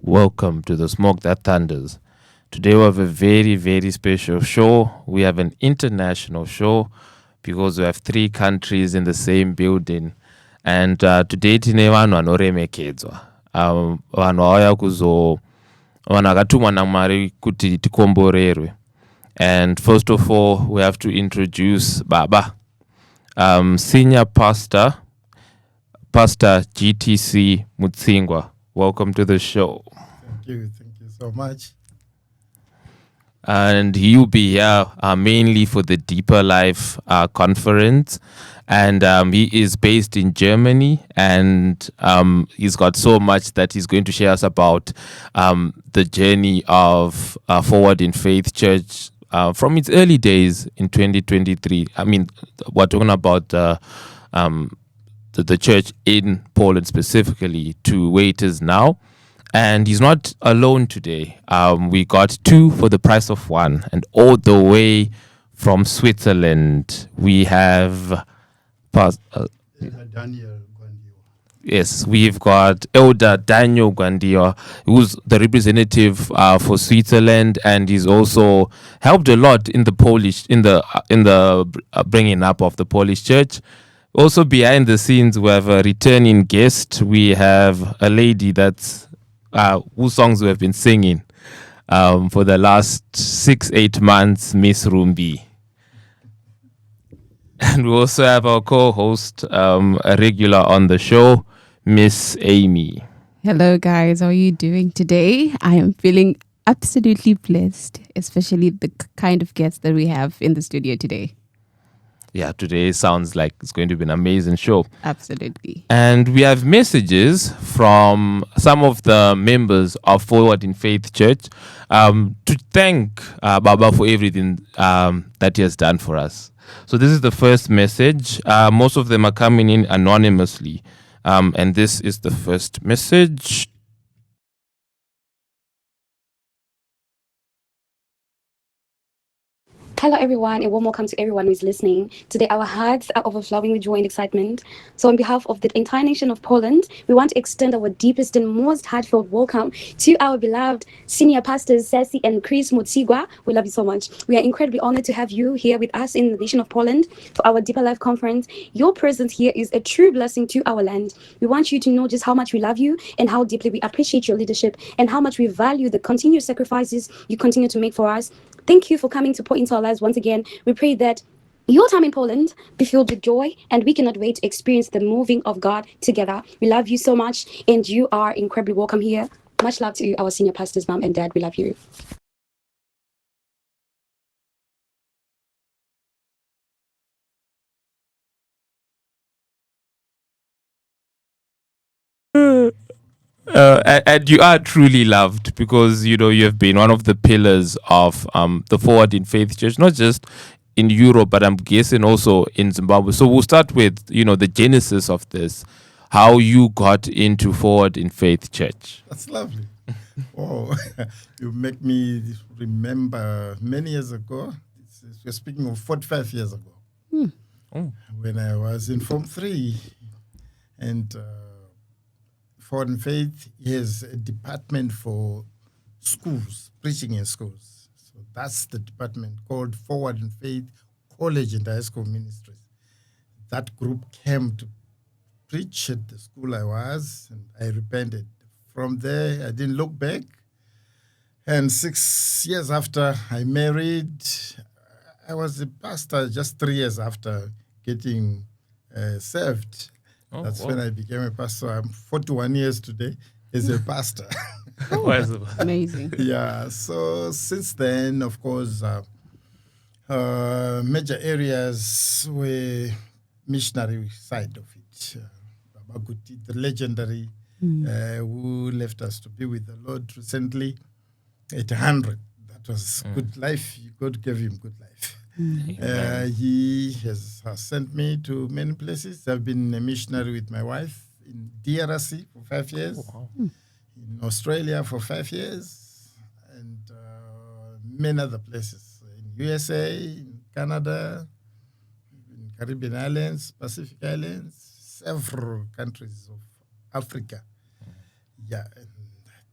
Welcome to the Smoke That Thunders. Today we have a very, very special show. We have an international show because we have three countries in the same building. And today tine vanhu vanoremekedzwa. Vanhu vauya vanhu vakatumwa naMwari kuti tikomborerwe. And first of all, we have to introduce Baba, Senior Pastor GTC Mutsingwa. Welcome to the show. Thank you so much. And he'll be here mainly for the Deeper Life conference. And he is based in Germany, and he's got so much that he's going to share us about the journey of Forward in Faith Church from its early days in 2023. I mean, we're talking about the church in Poland specifically to where it is now. And he's not alone today. We got two for the price of one. And all the way from Switzerland, we have... Daniel Gwandiwa. Yes, we've got Elder Daniel Gwandiwa, who's the representative for Switzerland, and he's also helped a lot in the Polish, in the bringing up of the Polish church. Also behind the scenes, we have a returning guest. We have a lady that's whose songs we have been singing for the last 6-8 months, Miss Rumbi. And we also have our co-host, a regular on the show, Miss Amy. Hello guys, how are you doing today? I am feeling absolutely blessed, especially the kind of guests that we have in the studio today. Yeah, today sounds like it's going to be an amazing show. Absolutely. And we have messages from some of the members of Forward in Faith Church to thank Baba for everything that he has done for us. So this is the first message. Most of them are coming in anonymously. And this is the first message. Hello, everyone, and warm welcome to everyone who is listening. Today, our hearts are overflowing with joy and excitement. So, on behalf of the entire nation of Poland, we want to extend our deepest and most heartfelt welcome to our beloved senior pastors, Sassy and Chris Mutsigwa. We love you so much. We are incredibly honored to have you here with us in the nation of Poland for our Deeper Life conference. Your presence here is a true blessing to our land. We want you to know just how much we love you and how deeply we appreciate your leadership and how much we value the continuous sacrifices you continue to make for us. Thank you for coming to pour into our lives once again. We pray that your time in Poland be filled with joy, and we cannot wait to experience the moving of God together. We love you so much, and you are incredibly welcome here. Much love to you, our senior pastors, mom and dad. We love you. And you are truly loved because, you know, you have been one of the pillars of the Forward in Faith Church, not just in Europe, but I'm guessing also in Zimbabwe. So we'll start with, you know, the genesis of this, how you got into Forward in Faith Church. That's lovely. Oh, you make me remember many years ago. We're speaking of 45 years ago. When I was in Form 3. And... Forward in Faith is a department for schools, preaching in schools. So that's the department called Forward in Faith College and High School Ministries. That group came to preach at the school I was, and I repented. From there, I didn't look back. And 6 years after I married, I was a pastor just 3 years after getting saved. That's when I became a pastor. I'm 41 years today as a pastor. Amazing. Yeah, so since then, of course, major areas were missionary side of it. Baba Guti, the legendary, who left us to be with the Lord recently at 100. That was good life. God gave him good life. He has sent me to many places. I've been a missionary with my wife in DRC for 5 years, in Australia for 5 years, and many other places, in USA, in Canada, in Caribbean Islands, Pacific Islands, several countries of Africa. Yeah, and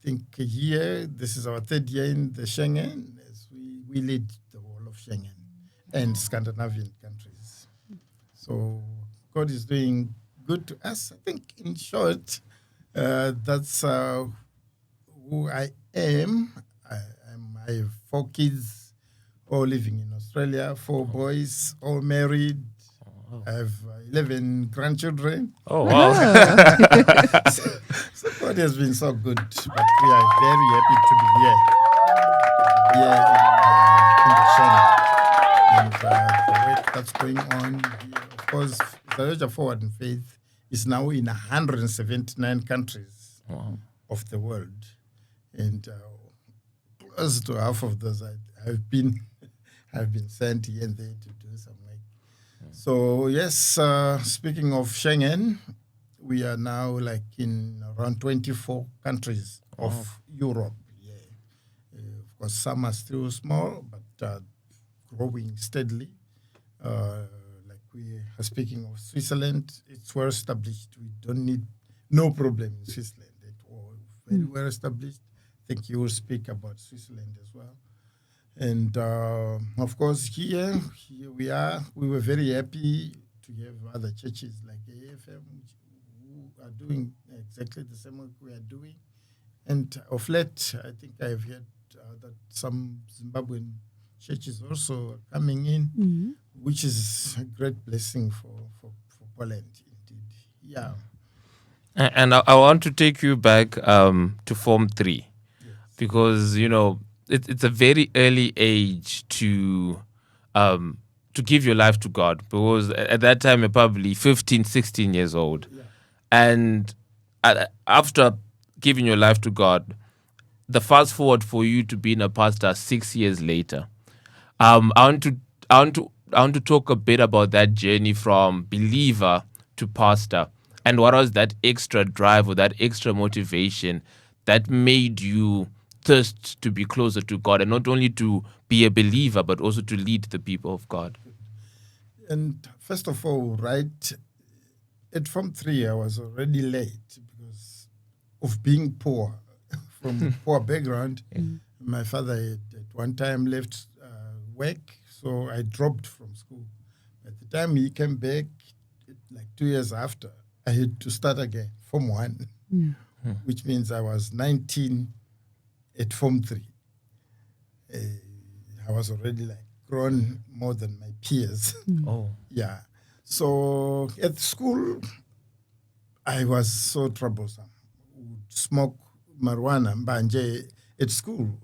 think here, this is our third year in the Schengen, as we lead the whole of Schengen and Scandinavian countries. So God is doing good to us. I think, in short, that's who I am. I have 4 kids, all living in Australia, 4 boys, all married. I have 11 grandchildren. Oh, wow. So God has been so good. But we are very happy to be here. Here in the Schengen. And the work that's going on here, of course, the Age of Forward in Faith is now in 179 countries of the world. And close to half of those have been sent here and there to do some work. So yes, speaking of Schengen, we are now like in around 24 countries of Europe. Yeah. Of course, some are still small, but growing steadily. Like we are speaking of Switzerland, it's well established. We don't need no problem in Switzerland at all. Very well established. I think you will speak about Switzerland as well. And of course, here we are. We were very happy to have other churches like AFM who are doing exactly the same work we are doing. And of late, I think I've heard that some Zimbabwean churches also are coming in, which is a great blessing for Poland, indeed. Yeah. And I want to take you back to Form 3, because, you know, it's a very early age to give your life to God, because at that time you're probably 15, 16 years old. Yeah. And after giving your life to God, the fast forward for you to being a pastor 6 years later. I want to talk a bit about that journey from believer to pastor, and what was that extra drive or that extra motivation that made you thirst to be closer to God, and not only to be a believer, but also to lead the people of God. And first of all, right, at Form 3, I was already late because of being poor, from a poor background. My father at one time left work, so I dropped from school. By the time he came back, like 2 years after, I had to start again, Form 1, which means I was 19 at Form 3. I was already like grown more than my peers. Yeah. So at school, I was so troublesome. Would smoke marijuana, mbanje, at school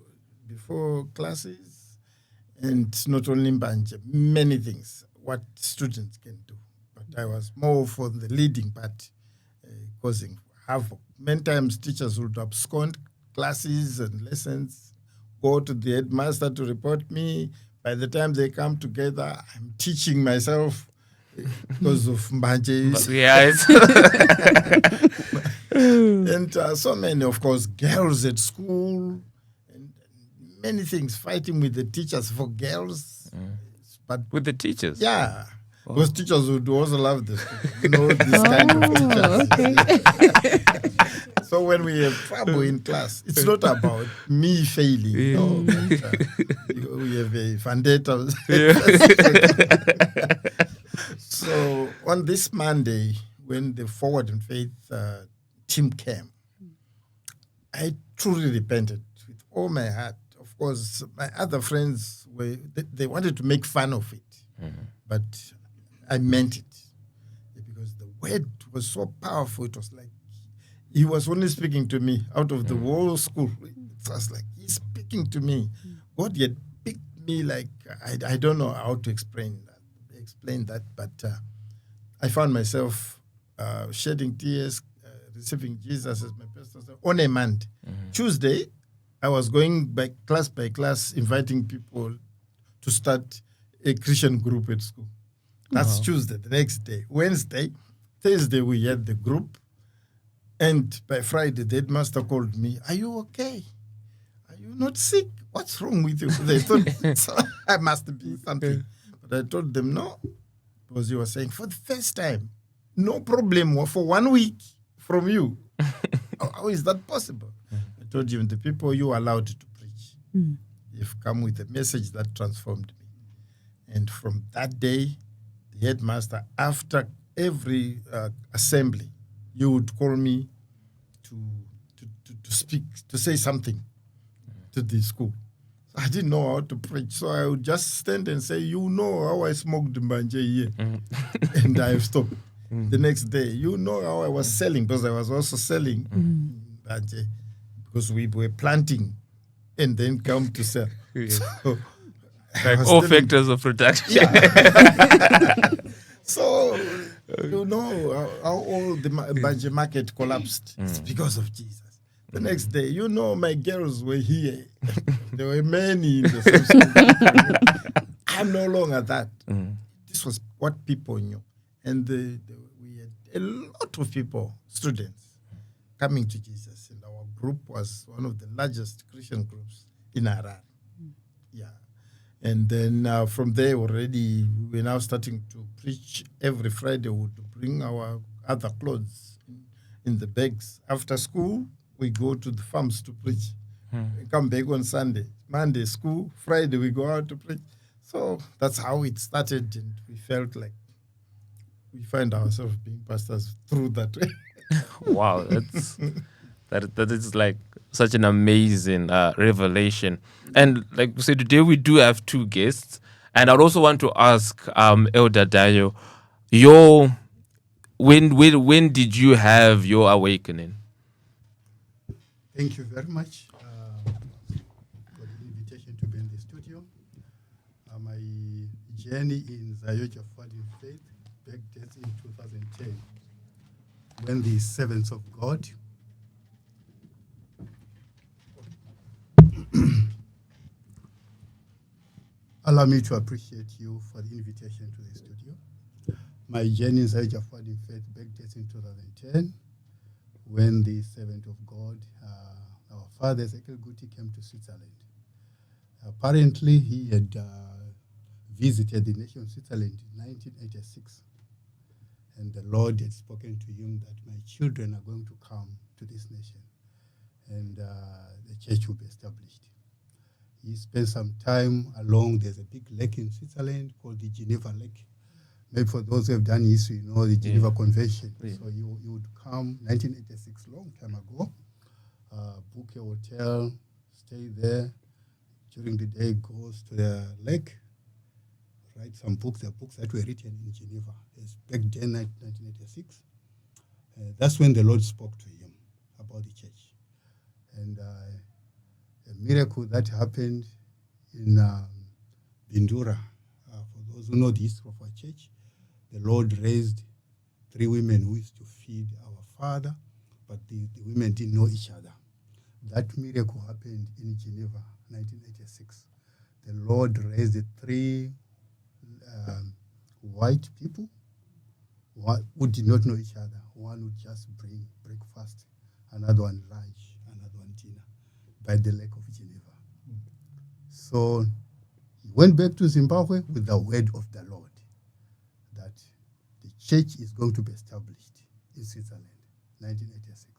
before classes, and not only mbanje, many things, what students can do. But I was more for the leading part, causing havoc. Many times teachers would abscond classes and lessons, go to the headmaster to report me. By the time they come together, I'm teaching myself because of Mbanje's. Yes. And so many, of course, girls at school, and many things, fighting with the teachers for girls. But with the teachers? Yeah. Those teachers would also love this. You know, this kind of teachers. Okay. So when we have trouble in class, it's not about me failing. No, but, we have a vendetta. So on this Monday, when the Forward in Faith team came, I truly repented with all my heart. Of course, my other friends they wanted to make fun of it, but I meant it, because the word was so powerful. It was like he was only speaking to me out of the whole school. It was like he's speaking to me. God had picked me like I don't know how to explain that, but I found myself shedding tears, receiving Jesus as my pastor on a Monday. Tuesday, I was going by class, inviting people to start a Christian group at school. That's Tuesday, the next day. Wednesday, Thursday, we had the group. And by Friday, the headmaster called me, "Are you okay? Are you not sick? What's wrong with you?" They thought I must be something. But I told them no, because he was saying, for the first time, no problem for 1 week from you. How is that possible? I told him, the people you allowed to preach, you've come with a message that transformed me. And from that day, the headmaster, after every assembly, you would call me to speak, to say something to the school. So I didn't know how to preach, so I would just stand and say, you know how I smoked mbanje here, and I stopped. The next day, you know how I was selling, because I was also selling mbanje, because we were planting and then come to sell. So, like all factors of production. Yeah. So, you know how all the mbanje market collapsed. It's because of Jesus. The next day, you know, my girls were here. There were many in the same school. I'm no longer that. This was what people knew. And we had a lot of people, students, coming to Jesus. And our group was one of the largest Christian groups in Harare. Yeah. And then from there already, we were now starting to preach every Friday. We would bring our other clothes in the bags. After school, we go to the farms to preach. We come back on Sunday. Monday, school. Friday, we go out to preach. So that's how it started. And we felt like we find ourselves being pastors through that way. Wow, that is like such an amazing revelation. And like we said, today we do have two guests. And I'd also want to ask Elder Dayo, when did you have your awakening? Thank you very much for the invitation to be in the studio. My journey in Zayoja in faith back in 2010, when the servants of God allow me to appreciate you for the invitation to the studio. My journey in Zayoja in faith back in 2010, when the servant of God, our father Ezekiel Guti, came to Switzerland. Apparently, he had visited the nation of Switzerland in 1986. And the Lord had spoken to him that my children are going to come to this nation and the church will be established. He spent some time along, there's a big lake in Switzerland called the Geneva Lake. Maybe for those who have done history, you know the Geneva Convention. Yeah. So you would come 1986, long time ago, book a hotel, stay there. During the day, goes to the lake, write some books, the books that were written in Geneva. It's back then, 1986. That's when the Lord spoke to him about the church. And a miracle that happened in Bindura. For those who know the history of our church, the Lord raised 3 women who used to feed our father, but the women didn't know each other. That miracle happened in Geneva, 1986. The Lord raised 3 white people who did not know each other. One would just bring breakfast, another one lunch, another one dinner, by the Lake of Geneva. So he went back to Zimbabwe with the word of the Lord that the church is going to be established in Switzerland, 1986.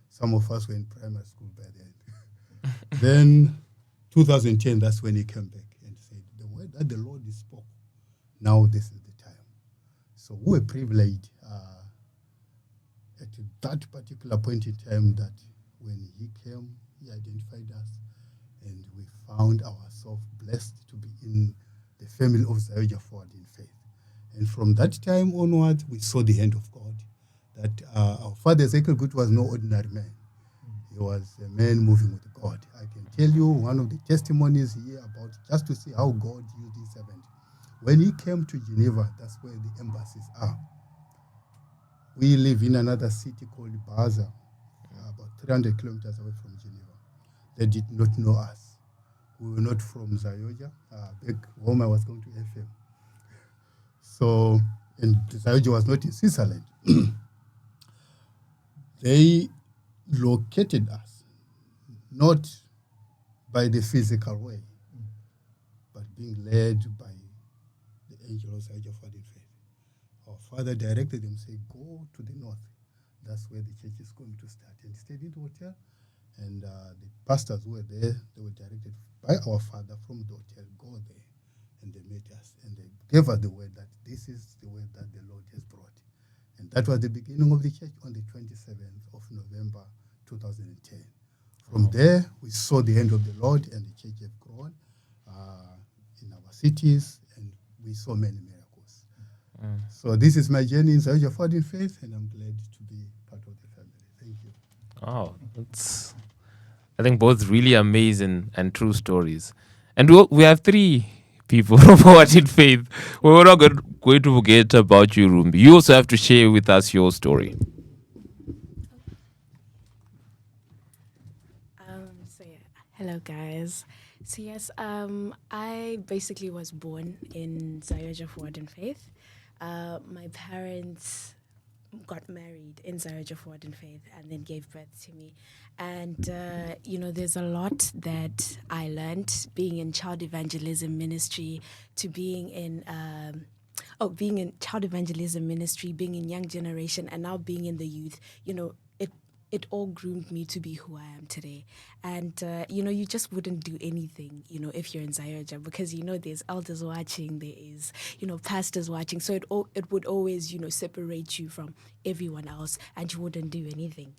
Some of us were in primary school by then. Then 2010, that's when he came back and said, the word that the Lord spoke, now this is the time. So we were privileged at that particular point in time that when he came, he identified us, and we found ourselves blessed to be in the family of Zayoja in faith. And from that time onward, we saw the hand of God, that our father Ezekiel Gut was no ordinary man. He was a man moving with God. I can tell you one of the testimonies here about, just to see how God used his servant. When he came to Geneva, that's where the embassies are. We live in another city called Baza, about 300 kilometers away from Geneva. They did not know us. We were not from Zayoja. Back home, I was going to FM. So, and Zayoja was not in Switzerland. They located us, not by the physical way, but being led by the angel of Zayoja for the faith. Our father directed them, say, go to the north. That's where the church is going to start. And stayed in the hotel. And the pastors who were there, they were directed by our father from the hotel, go there. And they met us and they gave us the word that this is the word that the Lord has brought. And that was the beginning of the church on the 27th of November 2010. From there, we saw the hand of the Lord and the church have grown in our cities, and we saw many miracles. So this is my journey in Zimbabwe forward in faith, and I'm glad to be part of the family. Thank you. Oh, that's, I think, both really amazing and true stories. And we have 3 people from Forward in Faith. We're not going to forget about you, Rumbi. You also have to share with us your story. Hello, guys. So yes, I basically was born in Zimbabwe Forward in Faith. My parents got married in Zimbabwe Forward in Faith and then gave birth to me. And, there's a lot that I learned being in child evangelism ministry to being in child evangelism ministry, being in young generation, and now being in the youth. It all groomed me to be who I am today. And, you just wouldn't do anything, if you're in Zayoja, because, there's elders watching, there is, pastors watching. So it would always, separate you from everyone else, and you wouldn't do anything,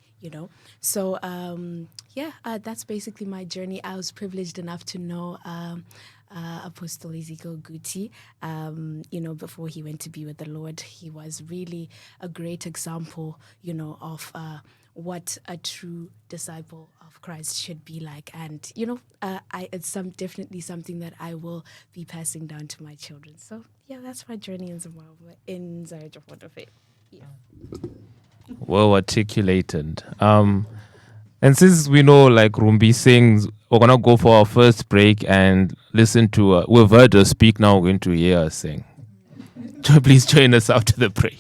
So, that's basically my journey. I was privileged enough to know Apostle Ezekiel Guti, before he went to be with the Lord. He was really a great example, of what a true disciple of Christ should be like. And, it's definitely something that I will be passing down to my children. So, that's my journey in Zimbabwe, in Zimbabwe for the faith. Yeah. Well articulated. And since we know, like Rumbi sings, we're going to go for our first break and listen to, we've heard her speak, now we're going to hear her sing. So please join us after the break.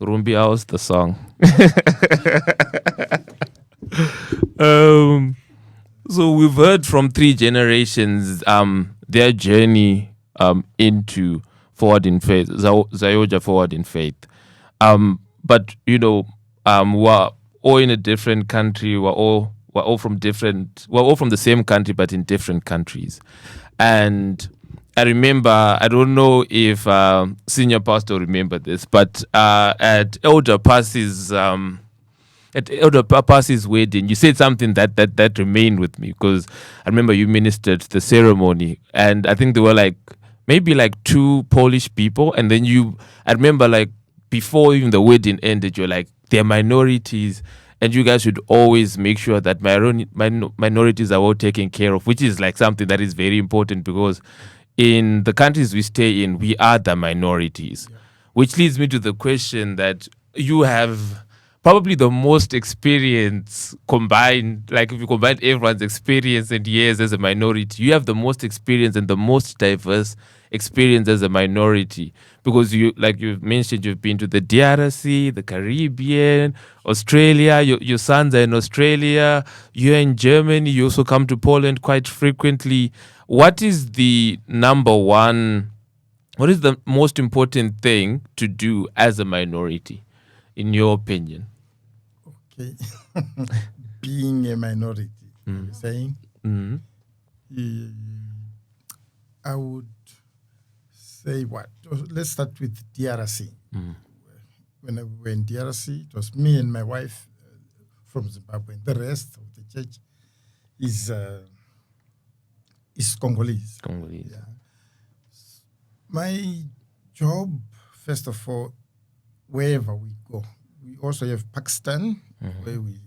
Rumbi, how's the song? So we've heard from 3 generations their journey into Forward in Faith, Zayoja Forward in Faith. but we're all in a different country. We're all from the same country, but in different countries. And I remember, I don't know if senior pastor remember this, but at Elder Pass's wedding, you said something that remained with me, because I remember you ministered the ceremony, and I think there were maybe 2 Polish people, and then I remember before even the wedding ended, you're like, they're minorities, and you guys should always make sure that minorities are well taken care of, which is something that is very important, because in the countries we stay in, we are the minorities. Yeah. Which leads me to the question that you have probably the most experience combined, if you combine everyone's experience and years as a minority, you have the most experience and the most diverse experience as a minority, because you've mentioned, you've been to the DRC, the Caribbean, Australia, your sons are in Australia, you're in Germany, you also come to Poland quite frequently. What is the most important thing to do as a minority, in your opinion? Okay. Being a minority, you're saying? Mm-hmm. I would say what? Let's start with DRC. Mm-hmm. When I went in DRC, it was me and my wife from Zimbabwe. The rest of the church is Congolese. Congolese. Yeah. My job, first of all, wherever we go, we also have Pakistan, where we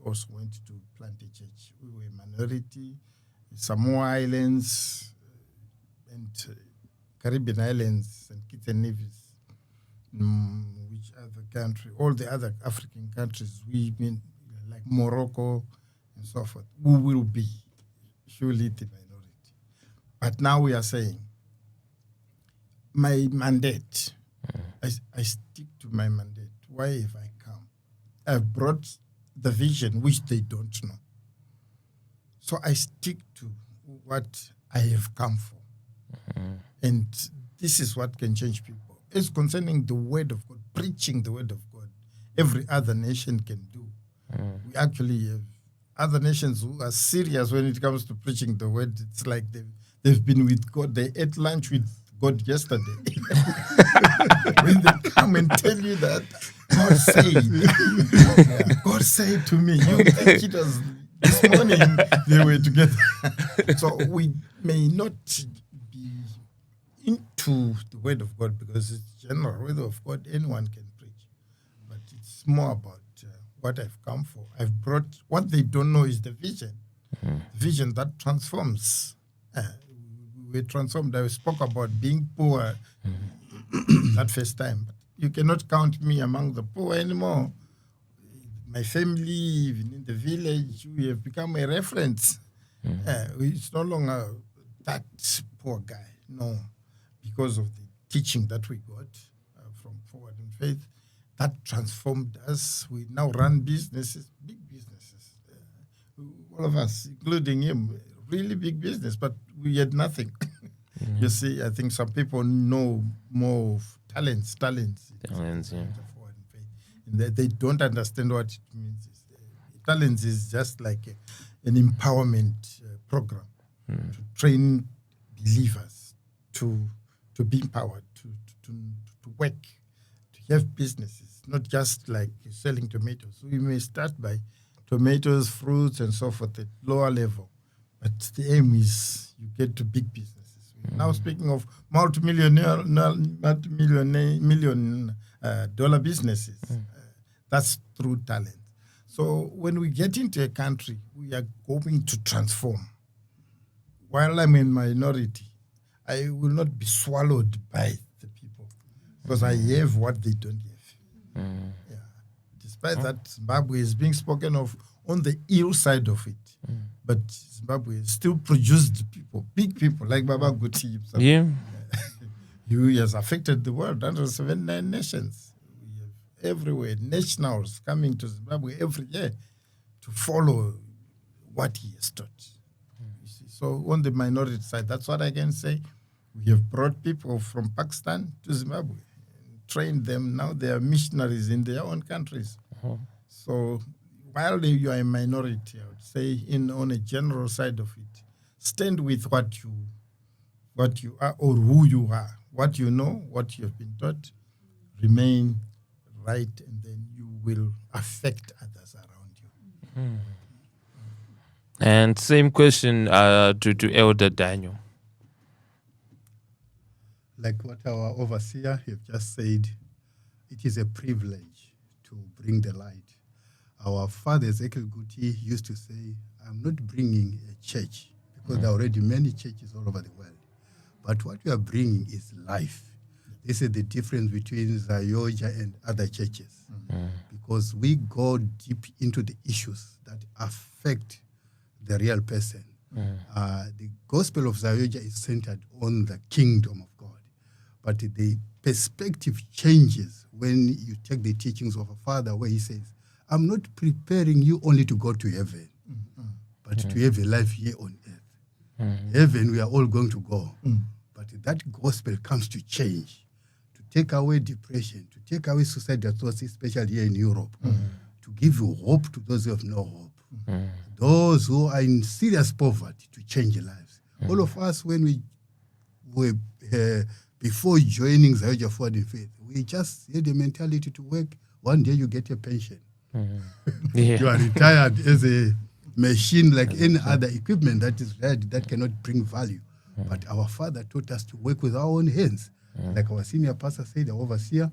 also went to plant a church. We were a minority, Samoa Islands, and Caribbean Islands, and Kitts and Nevis. Which other country? All the other African countries, we've been like Morocco and so forth. We will be surely the minority. But now we are saying, my mandate, I stick to my mandate. Why have I come? I've brought the vision which they don't know. So I stick to what I have come for. And this is what can change people. It's concerning the word of God, preaching the word of God. Every other nation can do. We actually have other nations who are serious when it comes to preaching the word. It's like they've been with God. They ate lunch with God yesterday. When they come and tell you that, God said, God said to me, you think it was this morning they were together. So we may not be into the word of God because it's general word of God, anyone can preach. But it's more about what I've come for. I've brought, what they don't know is the vision. Vision that transforms. We transformed. I spoke about being poor that first time. But you cannot count me among the poor anymore. My family, even in the village, we have become a reference. It's no longer that poor guy. No, because of the teaching that we got from Forward in Faith, that transformed us. We now run businesses, big businesses. All of us, including him, really big business, but we had nothing. You see, I think some people know more of talents, yeah. And they don't understand what it means. Talents is just like an empowerment program to train believers to be empowered, to work, to have businesses, not just like selling tomatoes. We may start by tomatoes, fruits, and so forth at lower level. But the aim is you get to big businesses. Now speaking of multi-million dollar businesses, that's through talent. So when we get into a country, we are going to transform. While I'm in minority, I will not be swallowed by the people because I have what they don't have. Yeah. Despite that, Zimbabwe is being spoken of on the ill side of it. But Zimbabwe still produced people, big people like Baba Guti himself. Yeah. He has affected the world, 179 nations. We have everywhere, nationals coming to Zimbabwe every year to follow what he has taught. You see? So on the minority side, that's what I can say. We have brought people from Pakistan to Zimbabwe. And trained them. Now they are missionaries in their own countries. So while you are a minority, I would say, on a general side of it, stand with what you are or who you are, what you know, what you have been taught, remain right, and then you will affect others around you. And same question to Elder Daniel. Like what our overseer have just said, it is a privilege to bring the light. Our father, Ezekiel Guti, used to say, I'm not bringing a church, because there are already many churches all over the world. But what we are bringing is life. This is the difference between Zayoja and other churches. Because we go deep into the issues that affect the real person. The gospel of Zayoja is centered on the kingdom of God. But the perspective changes when you take the teachings of a father where he says, I'm not preparing you only to go to heaven, but to have a life here on earth. Heaven, we are all going to go. But that gospel comes to change, to take away depression, to take away suicidal thoughts, especially here in Europe, to give you hope to those who have no hope. Those who are in serious poverty, to change their lives. All of us, when we were before joining Zayoja Forward in Faith, we just had a mentality to work. One day you get a pension. You are retired as a machine like any other equipment that is ready, that cannot bring value. But our father taught us to work with our own hands. Like our senior pastor said, our overseer,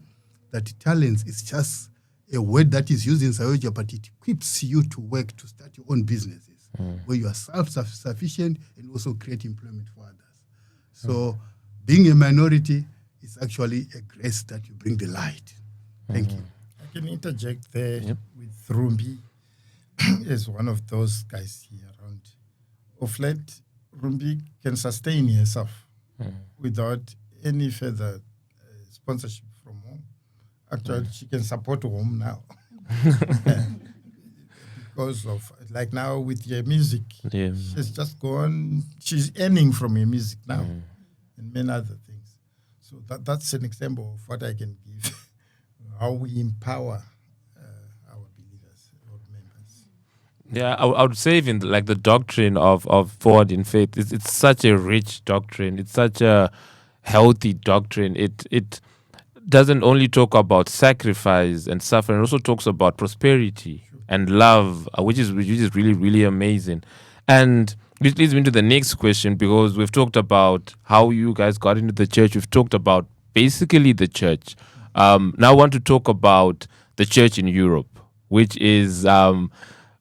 that talents is just a word that is used in Zayoja, but it equips you to work, to start your own businesses, where you are self-sufficient and also create employment for others. So being a minority is actually a grace that you bring the light. Thank you. I can interject there with Rumbi as one of those guys here around. Of late, Rumbi can sustain herself without any further sponsorship from home. Actually, she can support home now. Because of, like now with her music, she's just gone, she's earning from her music now and many other things. So that's an example of what I can give, how we empower our believers or members. Yeah, I would say even like the doctrine of Forward in Faith, it's such a rich doctrine. It's such a healthy doctrine. It doesn't only talk about sacrifice and suffering, it also talks about prosperity and love, which is really, really amazing. And which leads me to the next question, because we've talked about how you guys got into the church. We've talked about basically the church. Now I want to talk about the church in Europe, which is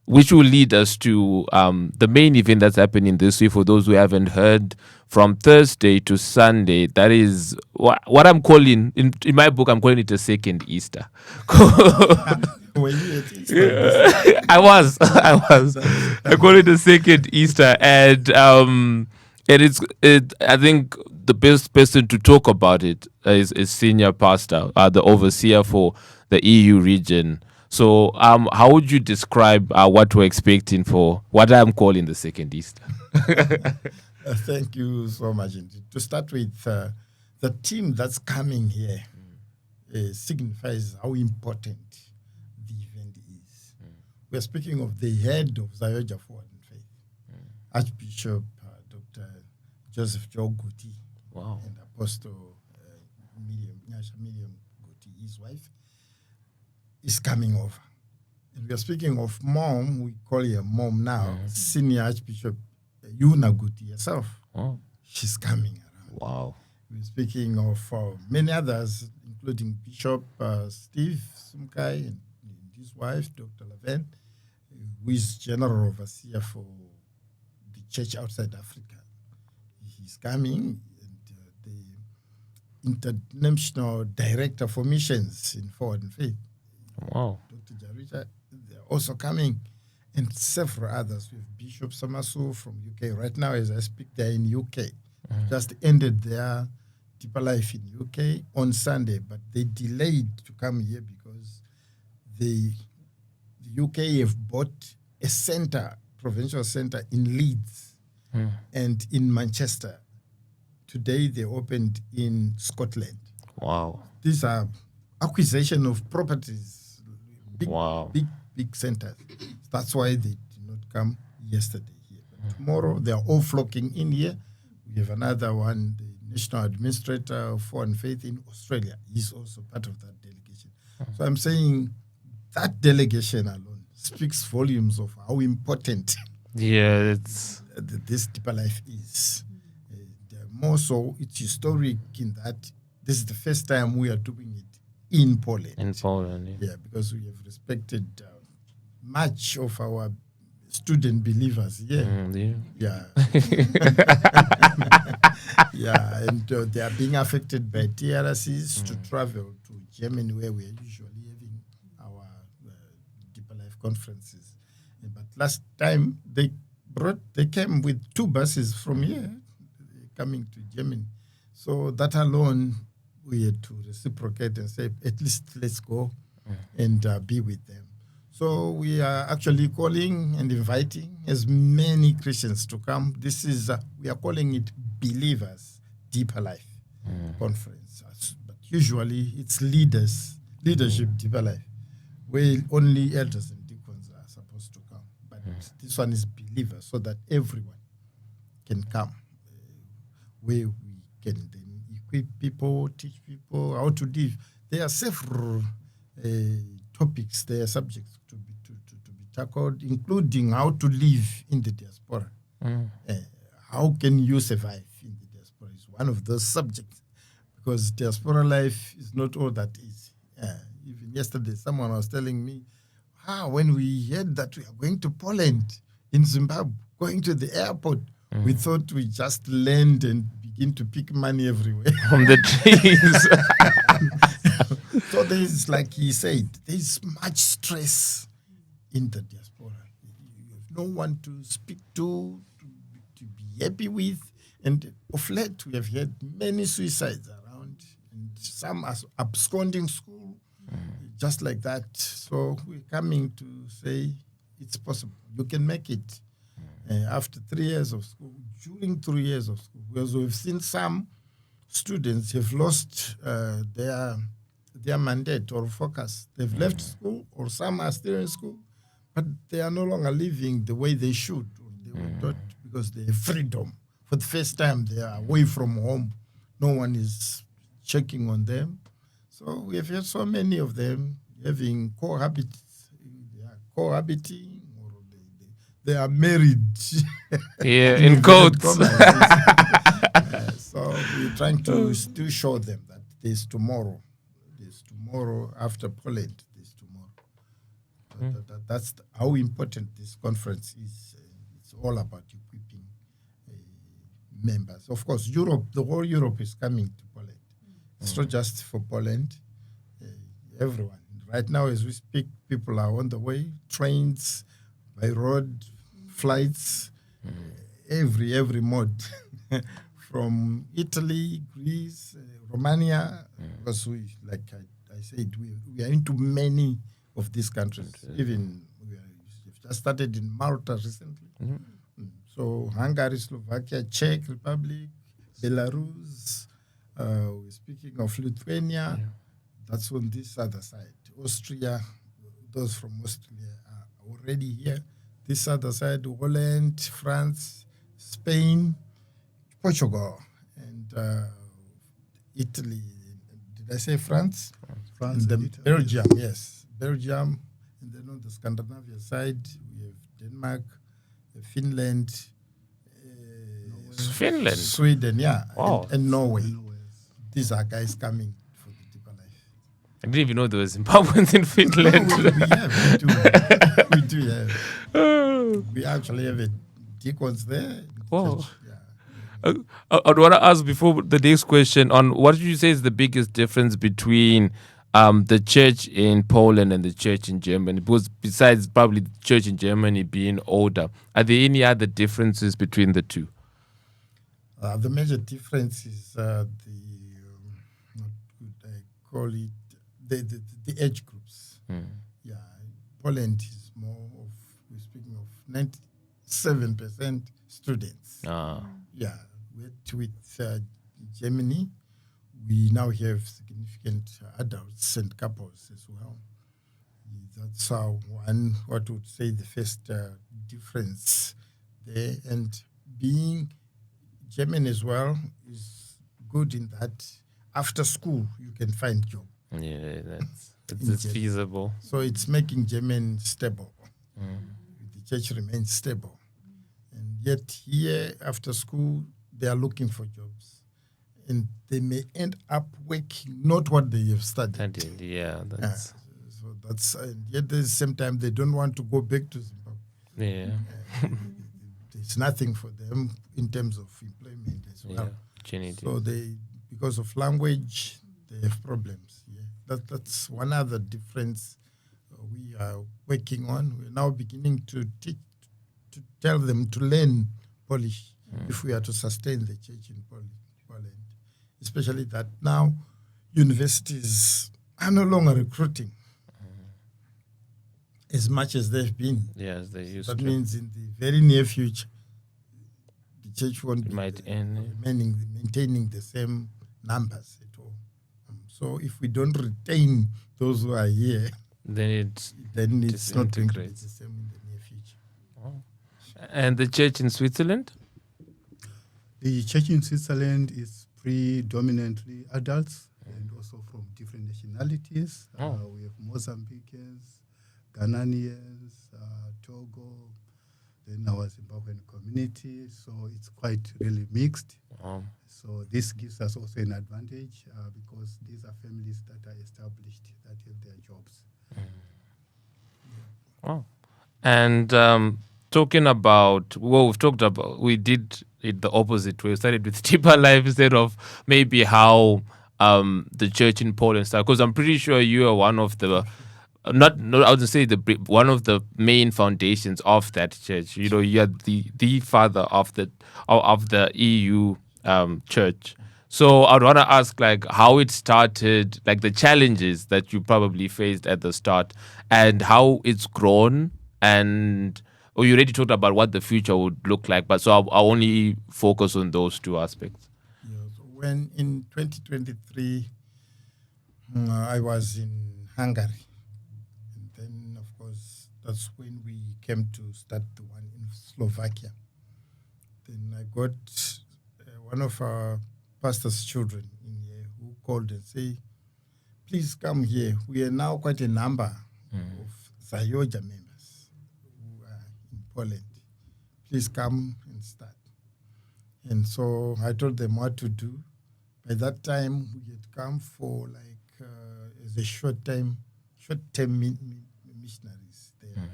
which will lead us to the main event that's happening this week. For those who haven't heard, from Thursday to Sunday, that is what I'm calling, in my book, I'm calling it a second Easter. Were you at Easter? I was. I call it a second Easter, and I think the best person to talk about it is senior pastor, the overseer for the EU region. So, how would you describe what we're expecting for what I'm calling the second Easter? Thank you so much. To start with, the team that's coming here signifies how important the event is. We're speaking of the head of Zayoja Forward in Faith, Archbishop Dr. Joseph Joe Guti, and Apostle Miriam Guti, his wife, is coming over. And we are speaking of mom, we call her mom now, Senior Archbishop Yuna Guti herself. She's coming around. Wow. We're speaking of many others, including Bishop Steve Sumkai and his wife, Dr. Laven, who is General Overseer for the church outside Africa. He's coming, and the International Director for Missions in Forward in Faith, Dr. Jarita, they're also coming, and several others. We have Bishop Samasu from UK. Right now, as I speak, they're in UK. Just ended their deeper life in UK on Sunday, but they delayed to come here because the UK have bought a center, provincial center in Leeds and in Manchester. Today, they opened in Scotland. Wow. these are acquisition of properties, Wow. big centers. That's why they did not come yesterday here. But tomorrow they are all flocking in here. We have another one, the National Administrator of Foreign Faith in Australia. He's also part of that delegation. So I'm saying that delegation alone speaks volumes of how important It's this deeper life is. More so, it's historic in that this is the first time we are doing it in Poland. in Poland. Yeah. Yeah, because we have respected much of our student believers here. Yeah. Yeah, and they are being affected by TRCs to travel to Germany, where we are usually having our deeper life conferences. But last time they came with 2 buses from here coming to Germany. So that alone, we had to reciprocate and say, at least let's go and be with them. So we are actually calling and inviting as many Christians to come. This is, we are calling it Believers Deeper Life Conference. But usually it's leadership Deeper Life, where only elders and deacons are supposed to come. But this one is Believers, so that everyone can come, where we can then equip people, teach people how to live. There are several topics, there are subjects to be tackled, including how to live in the diaspora. How can you survive in the diaspora is one of those subjects, because diaspora life is not all that easy. Even yesterday, someone was telling me, when we heard that we are going to Poland, in Zimbabwe, going to the airport, we thought we just land and begin to pick money everywhere. From the trees. So there is, like he said, there is much stress in the diaspora. You have no one to speak to be happy with. And of late, we have had many suicides around, and some are absconding school, just like that. So we're coming to say it's possible. You can make it after 3 years of school, during 3 years of school, because we've seen some students have lost their mandate or focus. They've left school, or some are still in school, but they are no longer living the way they should, or they were taught, because they have freedom. For the first time, they are away from home. No one is checking on them. So we have had so many of them having cohabiting, or they are married. Yeah, in quotes. So we're trying to still show them that there's tomorrow. There's tomorrow after Poland. There's tomorrow. That's how important this conference is. It's all about equipping members. Of course, Europe, the whole Europe is coming to Poland. It's not just for Poland. Everyone. Right now, as we speak, people are on the way. Trains, by road, flights, every mode. From Italy, Greece, Romania, because we, like I said, we are into many of these countries. Even we've just started in Malta recently. So Hungary, Slovakia, Czech Republic, Belarus. We're speaking of Lithuania. That's on this other side. Austria, those from Austria are already here. This other side, Holland, France, Spain, Portugal, and Italy. Did I say France? France and Italy. Belgium, yes. Belgium. And then on the Scandinavia side, we have Denmark, Finland, Sweden, yeah, Wow. and Norway. These are guys coming for the deeper life. I didn't even know there were Zimbabweans in Finland. We do have. We actually have deacons there. Wow. Yeah. I'd want to ask before the next question on what did you say is the biggest difference between the church in Poland and the church in Germany? Because besides probably the church in Germany being older, are there any other differences between the two? The major difference is call it the age groups. Yeah, Poland is more of, we're speaking of 97% students. Yeah, with Germany, we now have significant adults and couples as well. That's one, what would say, the first difference there. And being German as well is good in that after school you can find job. Yeah, it's feasible. So it's making German stable. The church remains stable. And yet here after school they are looking for jobs. And they may end up working not what they have studied. Yeah, so that's and yet at the same time they don't want to go back to Zimbabwe. Yeah. There's nothing for them in terms of employment as well. So they, because of language, they have problems. Yeah, that's one other difference we are working on. We're now beginning to tell them to learn Polish if we are to sustain the church in Poland. Especially that now universities are no longer recruiting as much as they've been. Yes, they used that to. That means in the very near future, the church won't be maintaining the same numbers at all. So if we don't retain those who are here, then it's not going to be the same in the near future. Oh. And the church in Switzerland? The church in Switzerland is predominantly adults and also from different nationalities. We have Mozambicans, Ghanaians, Togo, then our Zimbabwean community. So it's quite really mixed. So this gives us also an advantage because these are families that are established, that have their jobs. And talking about, we did it the opposite way. We started with deeper life instead of maybe how the church in Poland started. Because I'm pretty sure you are one of the, I would say one of the main foundations of that church. You know, you are the father of the EU church. So I'd want to ask, like, how it started, like the challenges that you probably faced at the start, and how it's grown. And you already talked about what the future would look like, but so I'll only focus on those two aspects. Yeah, so when in 2023, I was in Hungary. And then, of course, that's when we came to start the one in Slovakia. Then I got one of our pastor's children in here who called and said, please come here. We are now quite a number of Zayoja members who are in Poland. Please come and start. And so I told them what to do. By that time, we had come for as a short-term missionaries there.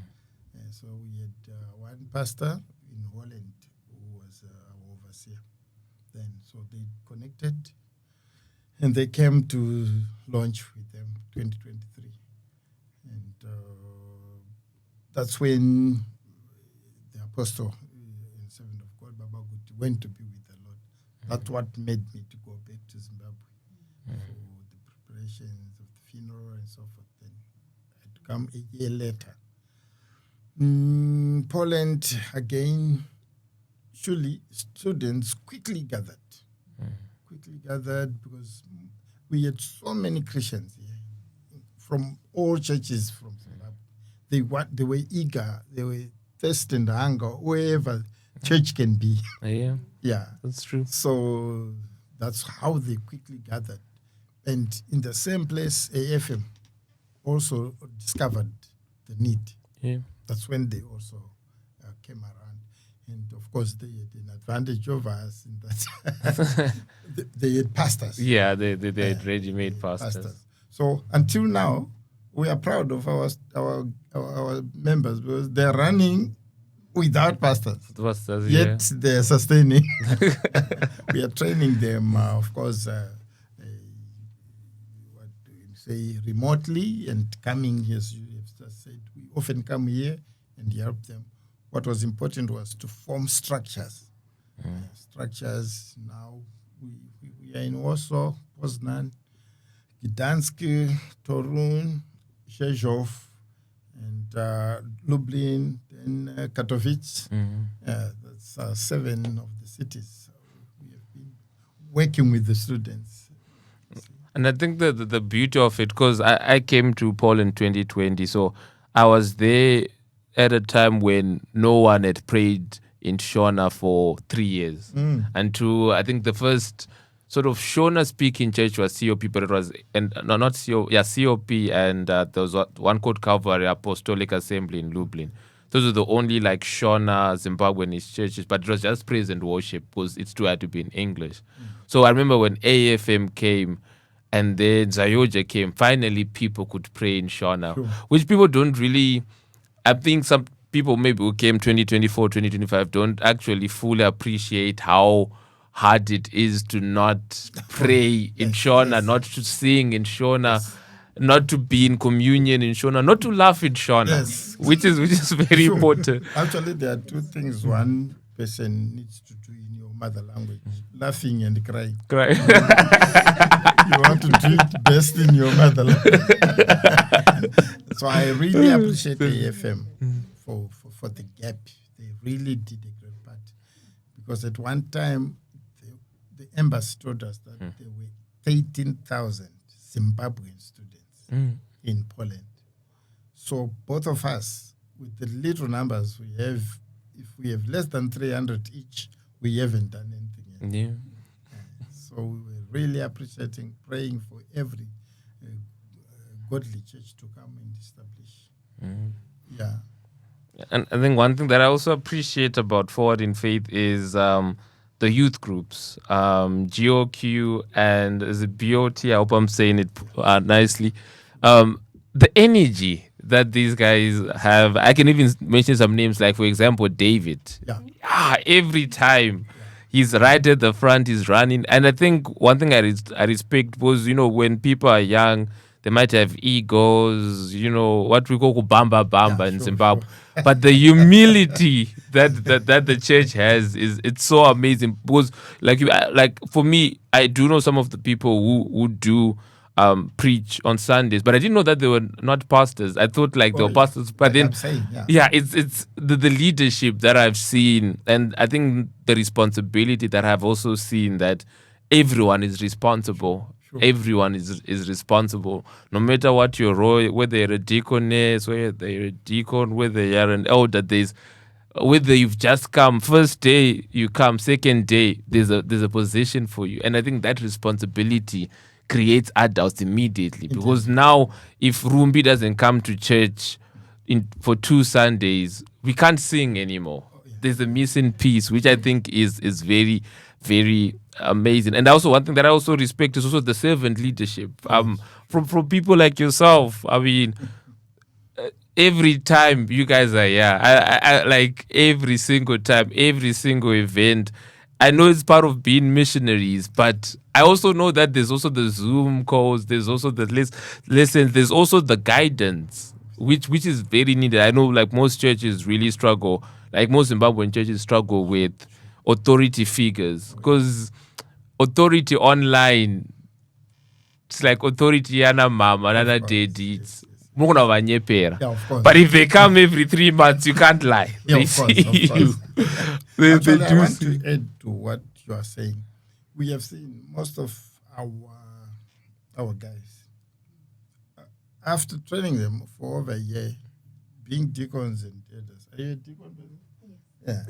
So we had one pastor in Holland who was our overseer. Then, so they connected, and they came to launch with them 2023, and that's when the apostle and servant of God, Baba Guti, went to be with the Lord. That's what made me to go back to Zimbabwe for the preparations of the funeral and so forth. Then I had to come a year later. Poland again. Surely students quickly gathered because we had so many Christians here from all churches from Zimbabwe. They were eager, they were thirst and hunger, wherever church can be. Yeah, that's true. So that's how they quickly gathered. And in the same place, AFM also discovered the need. Yeah. That's when they also came around. And of course, they had an advantage over us in that they had pastors. Yeah, they had ready-made pastors. So until now, we are proud of our members because they're running without pastors. Yet they're sustaining. We are training them, of course, what do you say, remotely and coming, as you have just said. We often come here and help them. What was important was to form structures. Structures now, we are in Warsaw, Poznan, Gdansk, Torun, Rzeszów, and Lublin, then Katowice. That's 7 of the cities. So we have been working with the students. And I think the beauty of it, because I came to Poland 2020, so I was there at a time when no one had prayed in Shona for 3 years. And I think the first sort of Shona speaking church was COP, but it was, COP, and there was one called Calvary Apostolic Assembly in Lublin. Those were the only like Shona Zimbabwean churches, but it was just praise and worship because it still had to be in English. So I remember when AFM came and then Zayoja came, finally people could pray in Shona, which people don't really, I think some people maybe who came 2024, 2025 don't actually fully appreciate how hard it is to not pray in Shona, not to sing in Shona, not to be in communion in Shona, not to laugh in Shona, which is very important. Actually, there are two things one person needs to do in your mother language: laughing and crying. Right. You want to do it best in your mother language. So I really appreciate the AFM for the gap. They really did a great part, because at one time the embassy told us that there were 13,000 Zimbabwean students in Poland. So both of us, with the little numbers we have, if we have less than 300 each, we haven't done anything yet. Yeah. So we were really appreciating, praying for every godly church to come and establish. Yeah. And I think one thing that I also appreciate about Forward in Faith is the youth groups, GOQ and the BOT. I hope I'm saying it nicely. The energy that these guys have. I can even mention some names, like, for example, David. Every time he's right at the front, he's running. And I think one thing I respect was, when people are young, they might have egos, what we call bamba in Zimbabwe. Sure. But the humility that the church has it's so amazing. Because like for me, I do know some of the people who do preach on Sundays, but I didn't know that they were not pastors. I thought they were pastors. But then, it's the leadership that I've seen, and I think the responsibility that I've also seen, that everyone is responsible. Sure. Everyone is responsible, no matter what your role, whether you're a deaconess, whether you're a deacon, whether you're an elder. Whether you've just come, first day you come, second day there's a position for you, and I think that responsibility creates adults immediately. Because now, if Rumbi doesn't come to church for 2 Sundays, we can't sing anymore. There's a missing piece, which I think is very, very amazing. And also, one thing that I also respect is also the servant leadership from people like yourself. I mean, every time you guys are here, I like every single time, every single event. I know it's part of being missionaries, but I also know that there's also the Zoom calls, there's also the lessons, there's also the guidance, which is very needed. I know most churches really struggle, most Zimbabwean churches struggle with authority figures, because authority online, it's like authority yana mama, yana daddy. But if they come every 3 months, you can't lie. They see you. Actually, I want to add to what you are saying. We have seen most of our guys, after training them for over a year, being deacons and elders. Are you a deacon? Yeah.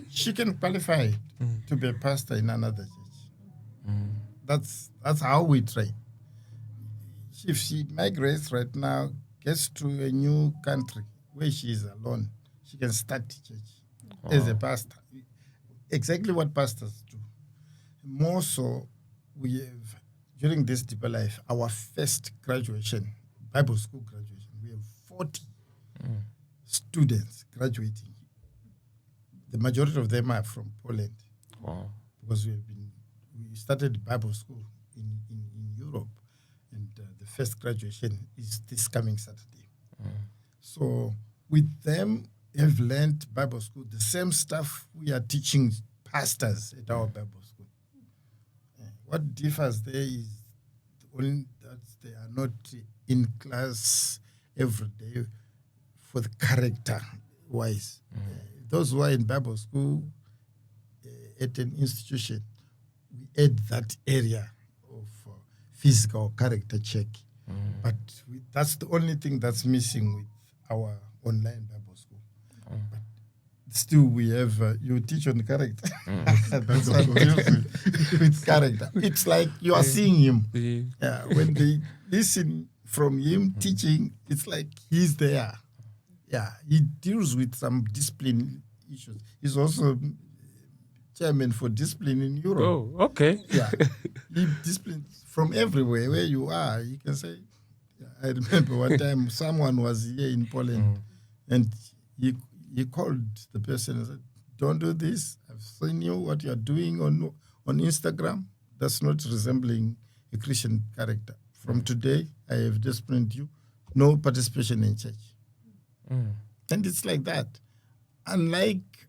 She can qualify to be a pastor in another church. That's how we train. If she migrates right now, gets to a new country where she is alone, she can start church as a pastor. Exactly what pastors do. More so, we have, during this deeper life, our first graduation, Bible school graduation, we have 40 students graduating. The majority of them are from Poland. Wow. Because we started Bible school in Europe. And the first graduation is this coming Saturday. So with them, have learned Bible school, the same stuff we are teaching pastors at our Bible school. What differs there is only that they are not in class every day for the character-wise. Those who are in Bible school at an institution, we add that area of physical character check. But that's the only thing that's missing with our online Bible school. But still, we have you teach on character. That's what we deal with character. It's like you are seeing him. Yeah, when they listen from him teaching, it's like he's there. Yeah, he deals with some discipline issues. He's also chairman for discipline in Europe. Oh, okay. Yeah, he disciplines from everywhere where you are. You can say. I remember one time someone was here in Poland, and he called the person and said, "Don't do this. I've seen you what you are doing on Instagram. That's not resembling a Christian character. From today, I have disciplined you. No participation in church." And it's like that. Unlike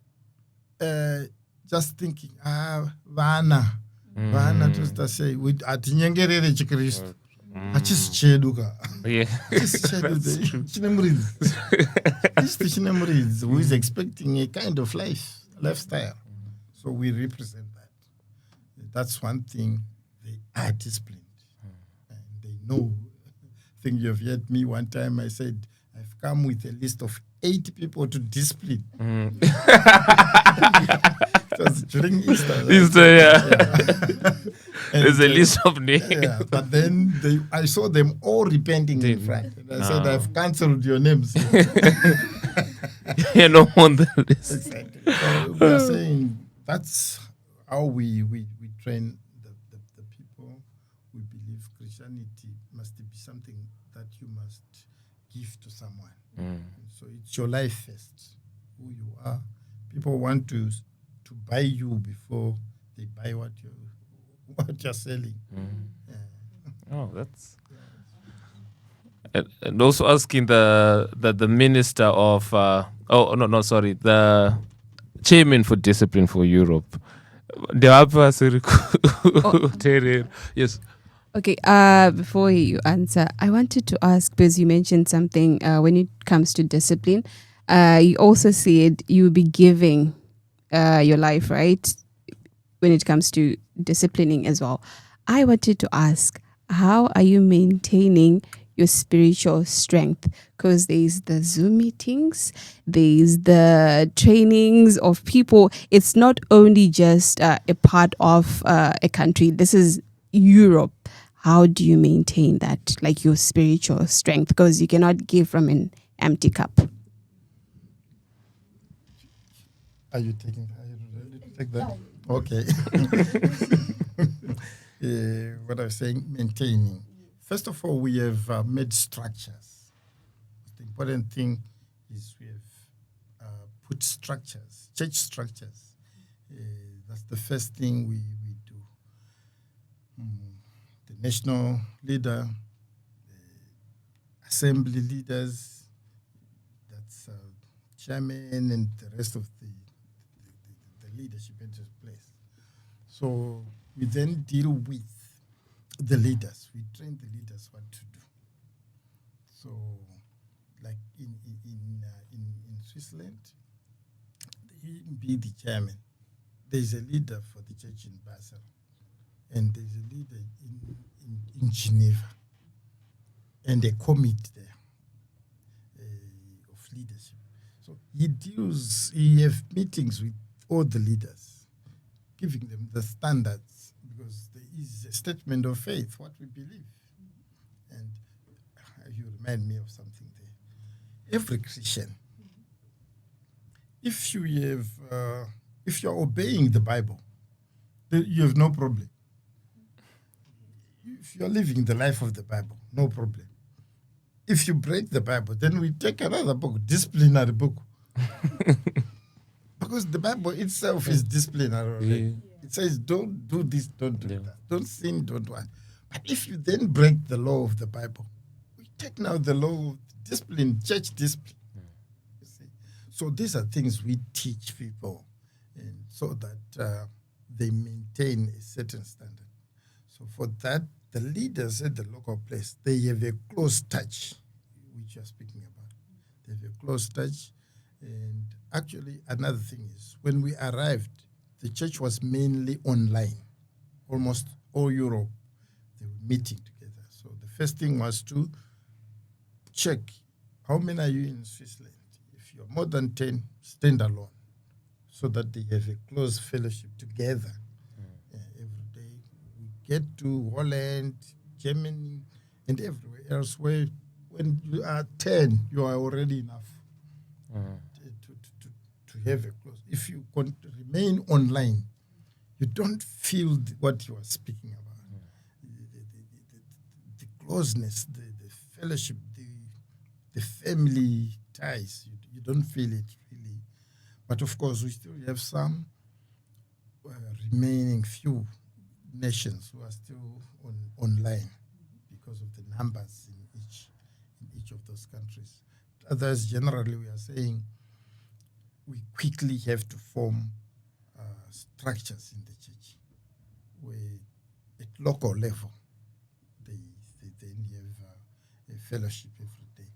just thinking, vana just to say, with atinyengerere chikristu. Achisicheduka. Yeah. Who is expecting a kind of lifestyle. So we represent that. That's one thing. They are disciplined. And they know. I think you've heard me one time. I said, I've come with a list of 8 people to discipline. It was during Easter. Easter, yeah. There's a list of names. Yeah, but then I saw them all repenting in front. And I said, I've cancelled your names. You're not on the list. Exactly. So we are saying that's how we train the people. We believe Christianity must be something that you must give to someone. So it's your life first, who you are. People want to buy you before they buy what you're selling. Oh, that's. And also asking the minister of the chairman for discipline for Europe. Yes. Okay, before you answer, I wanted to ask, because you mentioned something when it comes to discipline. You also said you will be giving your life, right? When it comes to disciplining as well. I wanted to ask, how are you maintaining your spiritual strength? Because there's the Zoom meetings, there's the trainings of people. It's not only just a part of a country. This is Europe. How do you maintain that, like your spiritual strength? Because you cannot give from an empty cup. Are you ready to take that? Okay. What I was saying, maintaining. First of all, we have made structures. The important thing is we have put structures, church structures. That's the first thing we do. The national leader, the assembly leaders, that's chairman and the rest of the leadership enters place. So we then deal with the leaders. We train the leaders what to do. So, like in Switzerland, he be the chairman. There's a leader for the church in Basel, and there's a leader in Geneva, and a committee there of leadership. So he have meetings with all the leaders, giving them the standards, because there is a statement of faith, what we believe. And you remind me of something there. Every Christian, if you're obeying the Bible, then you have no problem. If you're living the life of the Bible, no problem. If you break the Bible, then we take another book, disciplinary book. Because the Bible itself is disciplinary. Yeah. It says, don't do this, don't do that. Don't sin, don't what. But if you then break the law of the Bible, we take now the law of discipline, church discipline. You see? So these are things we teach people, and so that they maintain a certain standard. So for that, the leaders at the local place, they have a close touch, which you're speaking about. They have a close touch. And actually, another thing is, when we arrived, the church was mainly online. Almost all Europe, they were meeting together. So the first thing was to check how many are you in Switzerland. If you're more than 10, stand alone, so that they have a close fellowship together every day. We get to Holland, Germany, and everywhere else where when you are 10, you are already enough to have a close. If you remain online, you don't feel what you are speaking about. The closeness, the fellowship, the family ties, you don't feel it really. But of course, we still have some remaining few nations who are still online because of the numbers in each of those countries. Others, generally, we are saying we quickly have to form structures in the church where at local level they have a fellowship every day.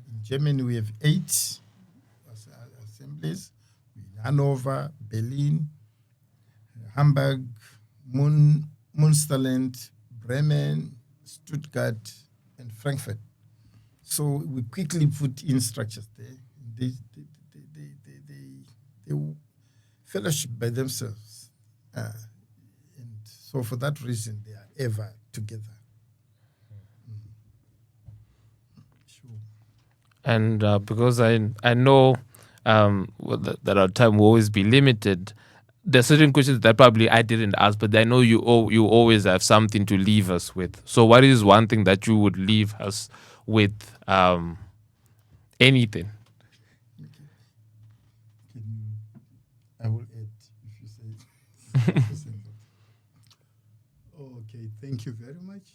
In Germany, we have 8 assemblies. In Hanover, Berlin, Hamburg, Münsterland, Bremen, Stuttgart, and Frankfurt. So we quickly put in structures there. They fellowship by themselves. And so for that reason, they are ever together. Sure. And because I know that our time will always be limited, there are certain questions that probably I didn't ask, but I know you always have something to leave us with. So what is one thing that you would leave us with? Anything. I will add if you say it. Okay, thank you very much.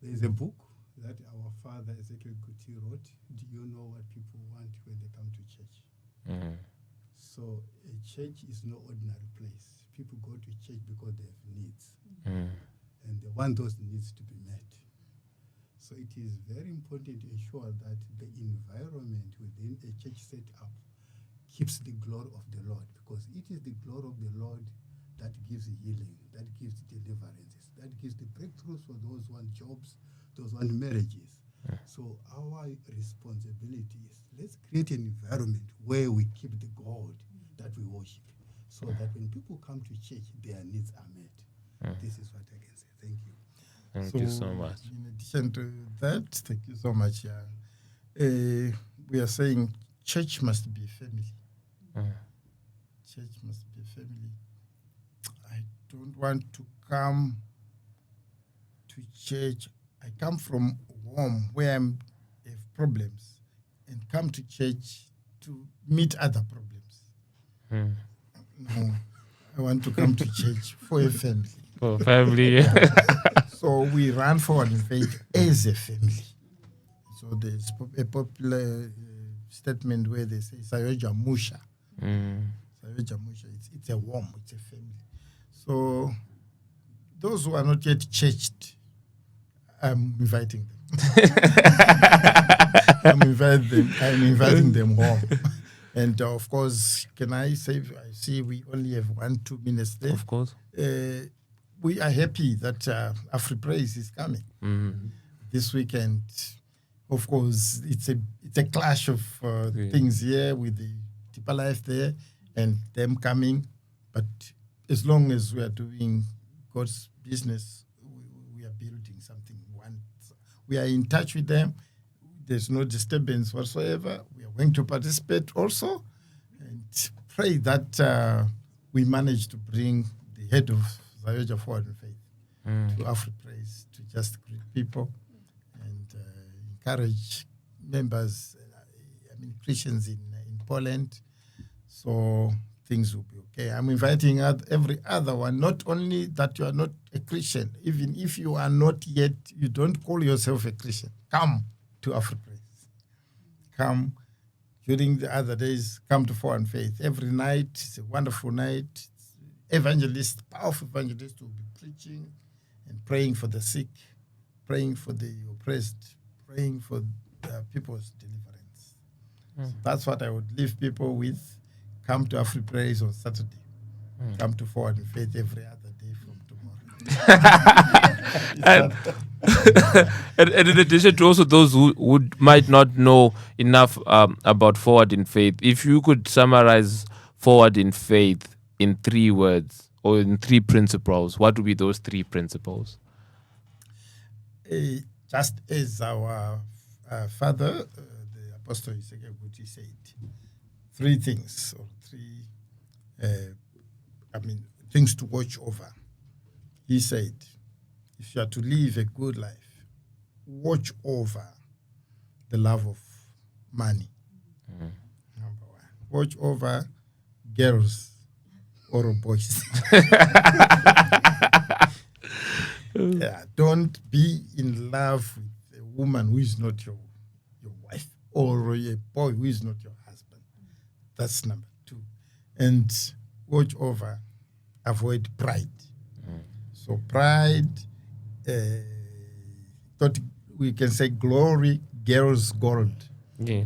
There is a book that our father Ezekiel Kuti wrote. Do you know what people want when they come to church? Mm-hmm. So a church is no ordinary place. People go to church because they have needs. Mm. And they want those needs to be met. So it is very important to ensure that the environment within a church setup keeps the glory of the Lord, because it is the glory of the Lord that gives healing, that gives deliverances, that gives the breakthroughs for those who want jobs, those who want marriages. So our responsibility is, let's create an environment where we keep the God that we worship, so that when people come to church, their needs are met. This is what I can say. Thank you. Thank you so much. In addition to that, thank you so much. We are saying church must be a family. Church must be a family. I don't want to come to church. I come from home where I have problems and come to church to meet other problems. No, I want to come to church for a family. For family. So we run for an event as a family. So there's a popular statement where they say Sayoja Musha. Sayoja Musha. It's a warm, it's a family. So those who are not yet churched, I'm inviting them. I'm inviting them home. And of course, can I say, I see we only have 1-2 minutes there. Of course. We are happy that AfriPraise is coming this weekend. Of course, it's a clash of things here with the Deeper Life there and them coming. But as long as we are doing God's business, we are building something. We are in touch with them. There's no disturbance whatsoever. We are going to participate also and pray that we manage to bring the head of Zayoja Forward in Faith to AfriPraise to just greet people and encourage members, Christians in Poland, so things will be okay. I'm inviting every other one, not only that you are not a Christian, even if you are not yet, you don't call yourself a Christian, come to AfriPraise. Come during the other days, come to Forward in Faith. Every night, it's a wonderful night. Powerful evangelist will be preaching and praying for the sick, praying for the oppressed, praying for people's deliverance. So that's what I would leave people with. Come to AfriPraise on Saturday. Come to Forward in Faith every other day from tomorrow. and in addition to also those who might not know enough about Forward in Faith, if you could summarize Forward in Faith in 3 words or in 3 principles, what would be those 3 principles? Just as our father, the Apostle Guti said, 3 things, or 3, things to watch over. He said, if you are to live a good life, watch over the love of money. Number 1. Watch over girls or boys. Don't be in love with a woman who is not your wife, or a boy who is not your husband. That's number 2. And watch over, avoid pride. So pride, we can say glory, girls, gold. Yeah.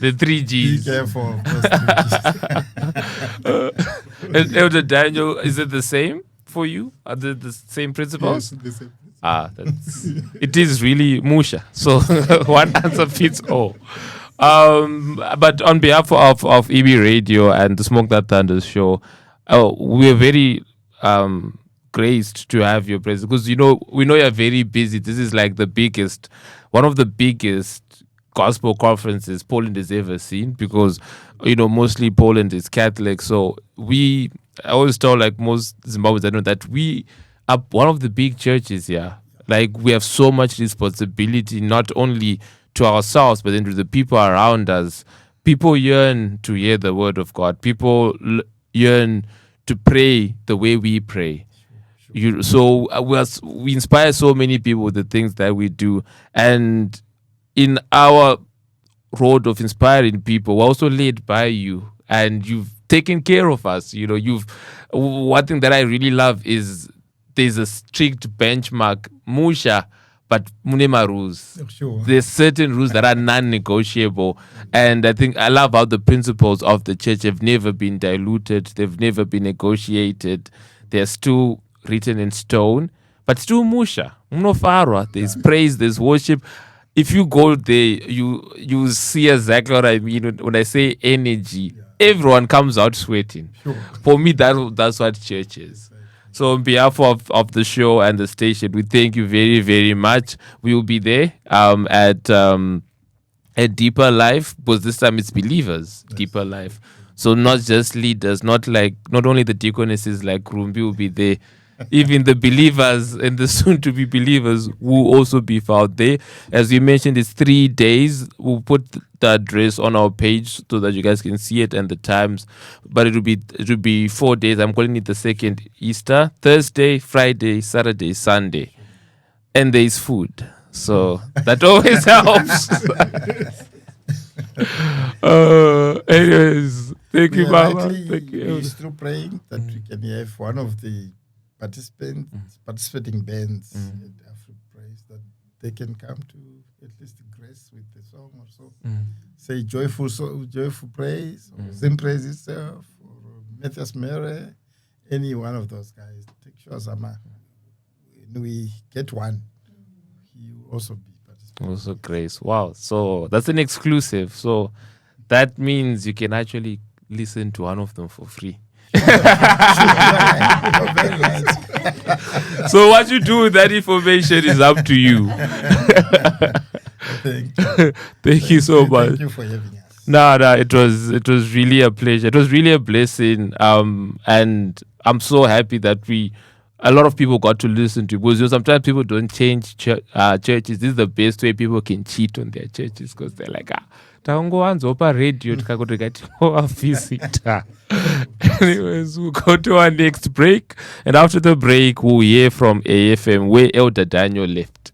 The 3 Gs. Be careful of those 3 Gs. And Elder Daniel, is it the same for you? Are they the same principles? Yes, the same. It is really musha. So one answer fits all. But on behalf of IMI Radio and the Smoke That Thunders show, we're very graced to have your presence, because we know you're very busy. This is like one of the biggest gospel conferences Poland has ever seen, because mostly Poland is Catholic. So I always tell like most Zimbabweans I know that we are one of the big churches here. Like we have so much responsibility, not only to ourselves but then to the people around us. People yearn to hear the word of God. People yearn to pray the way we pray. So we inspire so many people with the things that we do, and in our road of inspiring people, we're also led by you, and you've taken care of us. One thing that I really love is there's a strict benchmark, musha, but munema rules. Sure. There's certain rules that are non-negotiable, and I think I love how the principles of the church have never been diluted. They've never been negotiated. They're still written in stone, but still musha. There's praise, there's worship. If you go there, you see exactly what I mean when I say energy. Everyone comes out sweating. Sure. For me, that's what church is. So on behalf of the show and the station, we thank you very, very much. We will be there at Deeper Life, because this time it's believers, yes. Deeper Life. So not just leaders, not only the deaconesses like Rumbi will be there. Even the believers and the soon-to-be believers will also be found there. As we mentioned, it's 3 days. We'll put the address on our page so that you guys can see it and the times. But it will be 4 days. I'm calling it the second Easter. Thursday, Friday, Saturday, Sunday. And there is food. So that always helps. Anyways, thank you, Mama. Thank you. We're still praying that we can have one of the participating bands at Praise, that they can come to at least grace with the song or so. Say joyful praise, or ZimPraise itself, or Matthias Mere, any one of those guys. Take sure Zama. When we get one, he will also be participating. Also grace. Wow. So that's an exclusive. So that means you can actually listen to one of them for free. So what you do with that information is up to you. Thank you so much. Thank you for having us. No, it was really a pleasure. It was really a blessing. And I'm so happy that a lot of people got to listen to, because sometimes people don't change churches. This is the best way people can cheat on their churches, because they're like, taungowanzopa radio visitor. Anyways, we'll go to our next break, and after the break we'll hear from AFM where Elder Daniel left.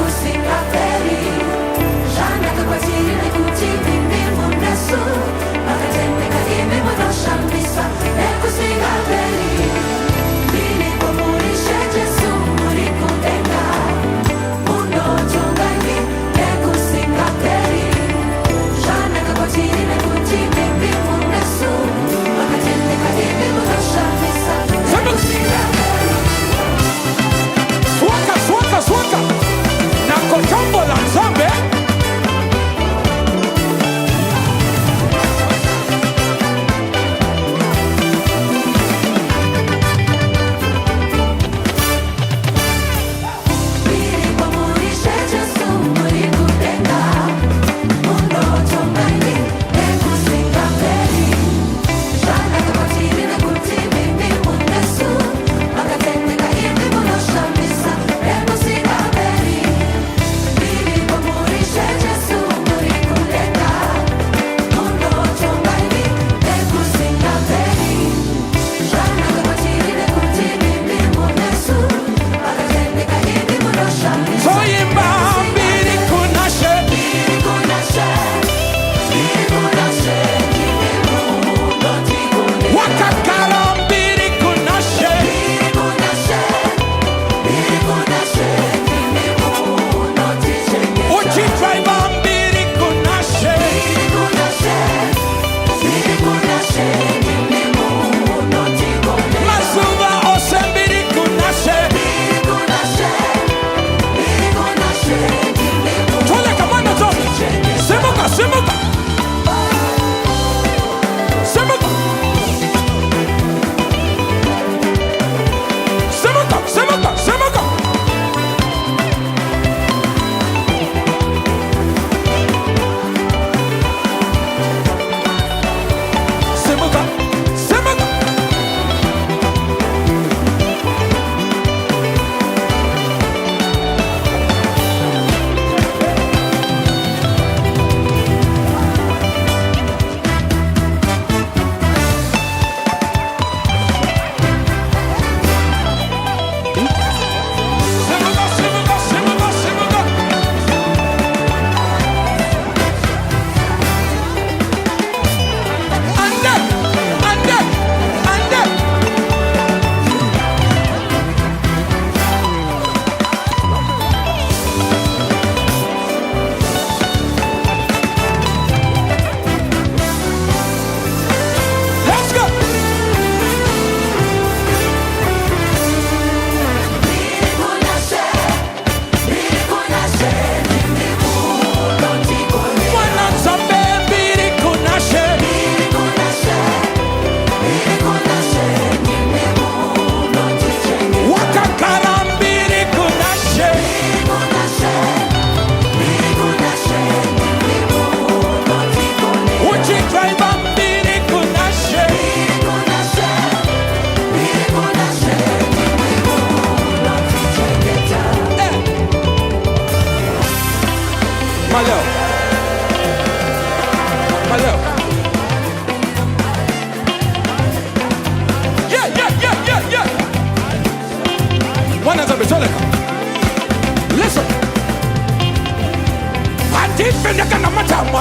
Sing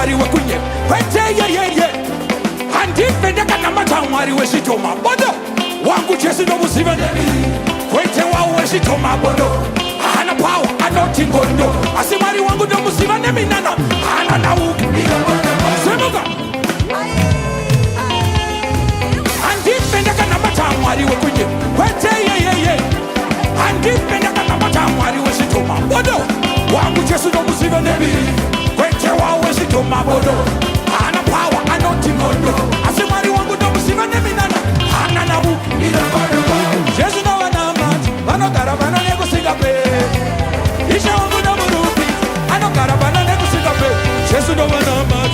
matamwari wekunye kwete yeyeye handipendeka na matamwari weshitoma bodo wangu Jesu no buziva kwete wao weshitoma bodo hana power anoti ngondo asimari wangu no buziva neminana hana nauki semuka handipendeka na matamwari wekunye kwete yeyeye handipendeka na matamwari weshitoma bodo wangu Jesu no buziva kwete wao weshitoma bodo hana power anoti ngondo asimari wangu no buziva neminana hana nauki Jesu no wanamat vanogarabana nekusingape ishe wangu no murupi anogarabana nekusingape Jesu no wanamat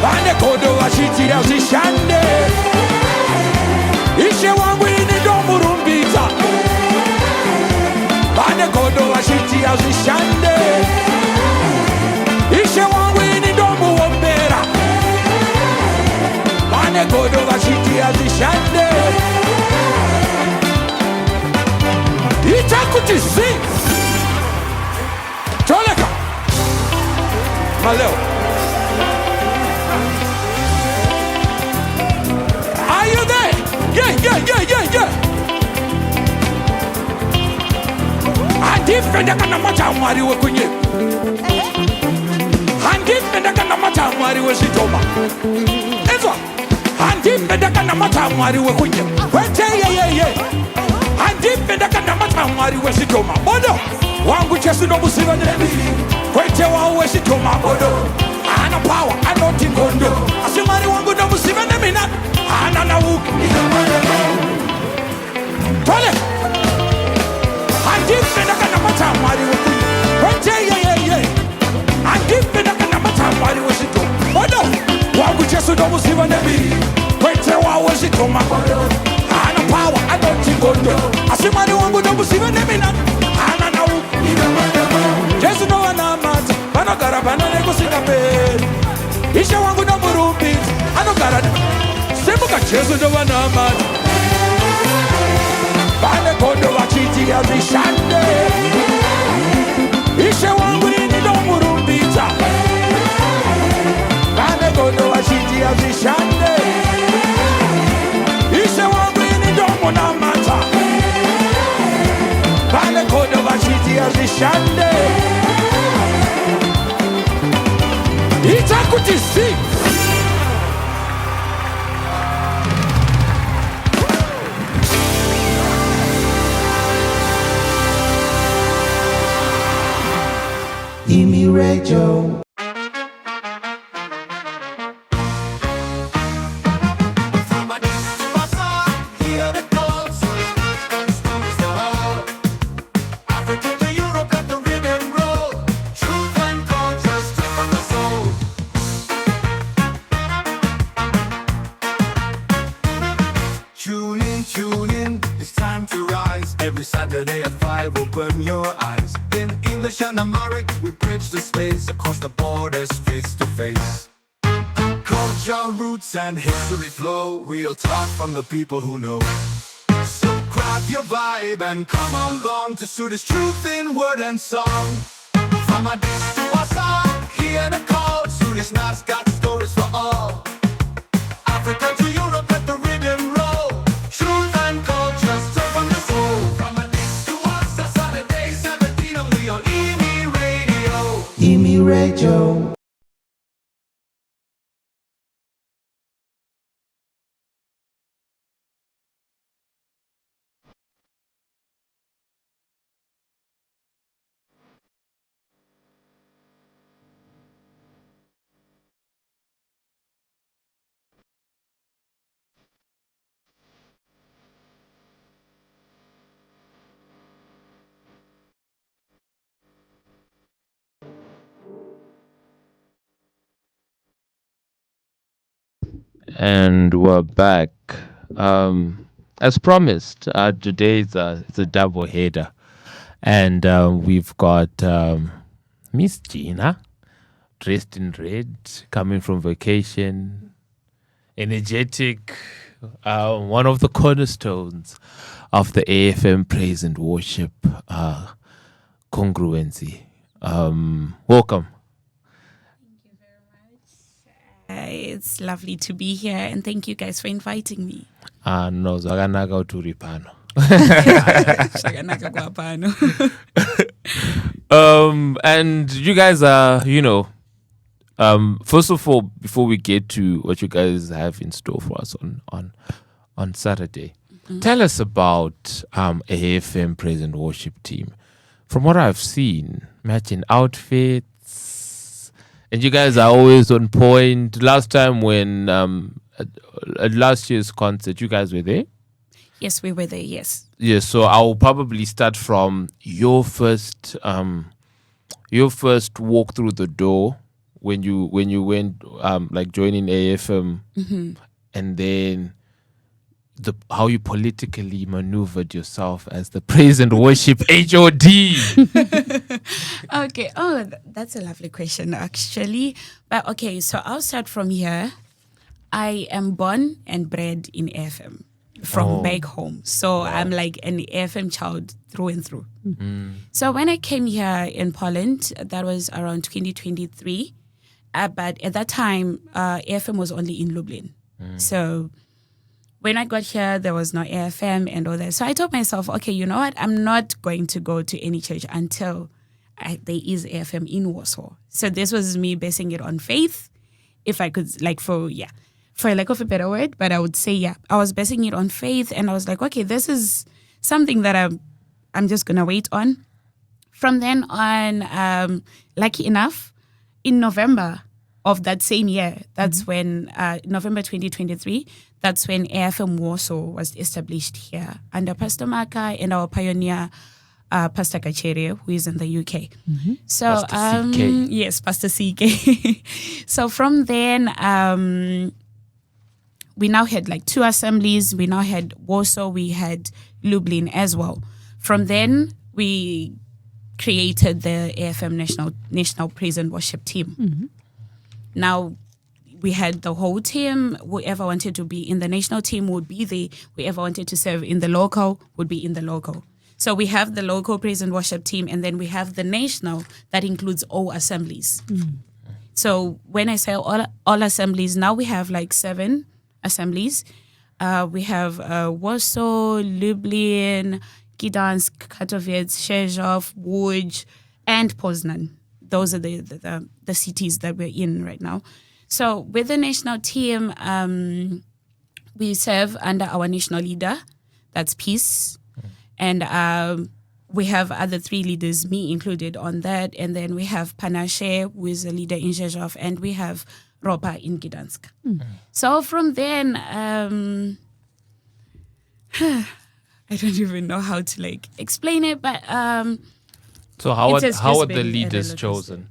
vane kodo vachitira zvishande ishe wangu ini ndomurumbidza vane kodo vachitira zvishande ishe wangu ini ndomuombera vane kodo vachitira zvishande ichakuti zi toleka maleo. Are you there? Yeah. Handipendeka na matamwari wekunye handipendeka na matamwari weshitoma ezwa handipendeka na matamwari wekunye kwete yeyeye handipendeka na matamwari weshitoma bodo wangu Jesu no buziva kwete wao weshitoma bodo hana power anoti ngondo asimari wangu no buziva nemina hana nauki tole handipendeka na matamwari wekunye kwete yeyeye handipendeka na matamwari weshitoma bodo wangu Jesu no buziva kwete wao weshitoma bodo hana power anoti ngondo asimari wangu no buziva nemina hana nauki Jesu no wanamata vanogarabana nekusingape ishe wangu no murupi anogara semuka Jesu no wanamata vane kodo vachitira zvishande ishe wangu ini ndomurumbidza vane kodo vachitira zvishande ishe wangu ini ndomunamata vane kodo vachitira zvishande ichakuti zi IMI Radio. Tune in, it's time to rise. Every Saturday at 5 open your eyes. In English and Amharic, we bridge the space across the borders, face to face. Culture, roots and history flow. Real talk from the people who know. So grab your vibe and come along to Suda's truth in word and song. From Addis to Assam, hear the call. Suda's Nas got stories for all. Africa to Europe, let the rhythm roll. Truth and culture, straight from the soul. From Addis to Assam, Saturday 17 only on IMI Radio. IMI Radio. And we're back. As promised, today it's a double header. And we've got Miss Gina, dressed in red, coming from vacation, energetic, one of the cornerstones of the AFM praise and worship congruency. Welcome. It's lovely to be here, and thank you guys for inviting me. No, zvakanaka kuti uri pano. Zvakanaka kuva pano. And you guys are, first of all, before we get to what you guys have in store for us on Saturday, tell us about AFM Praise and Worship Team. From what I've seen, matching outfits, and you guys are always on point. Last time when at last year's concert, you guys were there? Yes, we were there, yes. Yes, so I'll probably start from your first walk through the door when you went like joining AFM, and then how you politically maneuvered yourself as the praise and worship HOD. Okay. Oh, that's a lovely question, actually. But okay, so I'll start from here. I am born and bred in AFM from back home. So I'm like an AFM child through and through. So when I came here in Poland, that was around 2023. But at that time, AFM was only in Lublin. So when I got here, there was no AFM and all that. So I told myself, okay, you know what? I'm not going to go to any church until there is AFM in Warsaw. So this was me basing it on faith, if I could, for lack of a better word, but I would say, I was basing it on faith, and I was like, okay, this is something that I'm just going to wait on. From then on, lucky enough, in November of that same year, that's when, November 2023, that's when AFM Warsaw was established here under Pastor Maka and our pioneer, Pastor Kachere, who is in the UK. So, Pastor CK. Yes, Pastor CK. So from then, we now had like 2 assemblies. We now had Warsaw, we had Lublin as well. From then, we created the AFM National Praise and Worship Team. Now, we had the whole team. Whoever wanted to be in the national team would be there. Whoever wanted to serve in the local would be in the local. So we have the local praise and worship team, and then we have the national that includes all assemblies. So when I say all assemblies, now we have like 7 assemblies. We have Warsaw, Lublin, Gdansk, Katowice, Rzeszów, Łódź, and Poznan. Those are the cities that we're in right now. So with the national team, we serve under our national leader, that's Peace. And we have other 3 leaders, me included on that. And then we have Panache, who is a leader in Rzeszów, and we have Ropa in Gdansk. So from then, I don't even know how to explain it, but so how are the leaders chosen?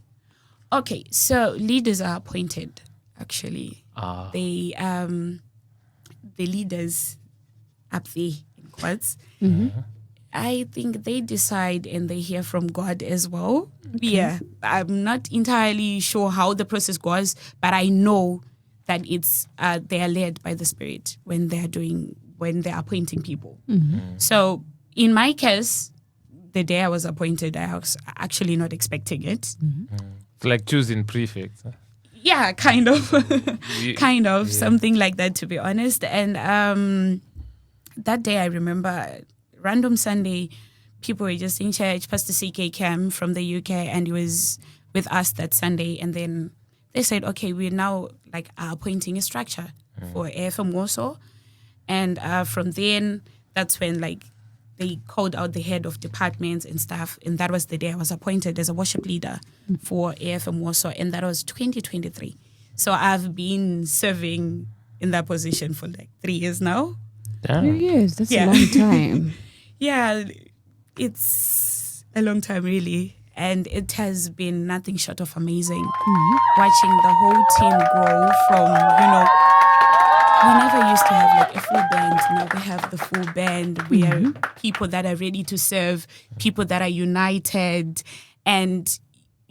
Okay, so leaders are appointed. Actually, they the leaders up there in quotes. I think they decide and they hear from God as well. Okay. Yeah, I'm not entirely sure how the process goes, but I know that it's they are led by the Spirit when they're appointing people. So in my case, the day I was appointed, I was actually not expecting it. It's like choosing prefects. Huh? Yeah, kind of, something like that, to be honest. And that day I remember, random Sunday, people were just in church. Pastor CK came from the UK and he was with us that Sunday. And then they said, okay, we're now appointing a structure for AFM Warsaw. And from then, that's when they called out the head of departments and stuff. And that was the day I was appointed as a worship leader for AFM Warsaw. And that was 2023. So I've been serving in that position for 3 years now. Damn. 3 years, that's a long time. Yeah, it's a long time, really. And it has been nothing short of amazing. Watching the whole team grow from, we never used to have a full band. Now we have the full band. We are people that are ready to serve, people that are united. And,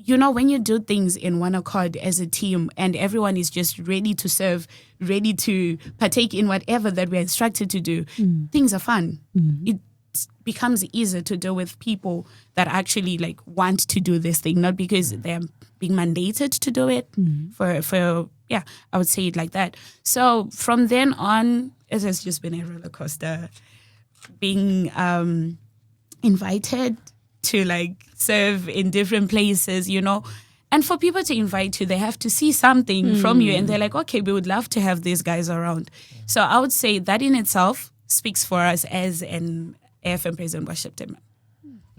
when you do things in one accord as a team and everyone is just ready to serve, ready to partake in whatever that we're instructed to do, things are fun. becomes easier to deal with people that actually like want to do this thing, not because they're being mandated to do it. For I would say it like that. So from then on, it has just been a roller coaster. Being invited to like serve in different places, you know. And for people to invite you, they have to see something from you. And they're like, okay, we would love to have these guys around. So I would say that in itself speaks for us as an AFM praise and worship team.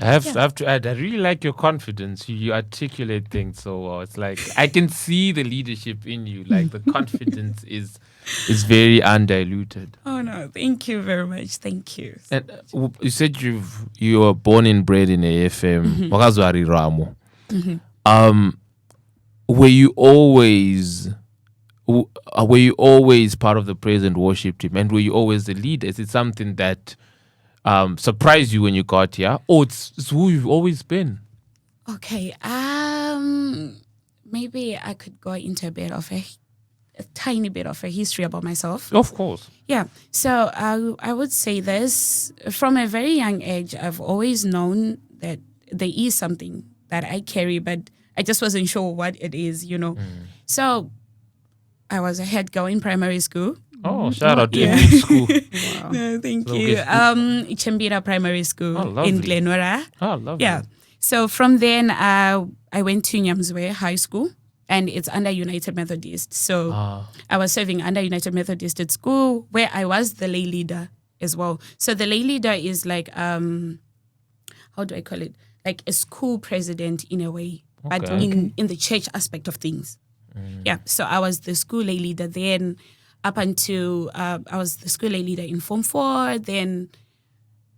I have to add, I really like your confidence. You articulate things so well. It's like, I can see the leadership in you. Like the confidence is very undiluted. Oh no, thank you very much. Thank you. And you said you were born and bred in AFM. Wakazwari Ramo. Were you always part of the praise and worship team? And were you always the leader? Is it something that surprised you when you got here? Or it's who you've always been? Okay. Maybe I could go into a tiny bit of a history about myself. Of course. Yeah. So I would say this. From a very young age, I've always known that there is something that I carry, but I just wasn't sure what it is, you know. So I was a head girl in primary school. Oh, shout out to school. Wow. No, thank you. Chembira Primary School in Glenora. Oh, lovely. Yeah. So from then, I went to Nyamzwe High School, and it's under United Methodist. So I was serving under United Methodist at school, where I was the lay leader as well. So the lay leader is like, how do I call it? Like a school president in a way, but in the church aspect of things. Yeah, so I was the school lay leader then up until I was the school lay leader in Form 4. Then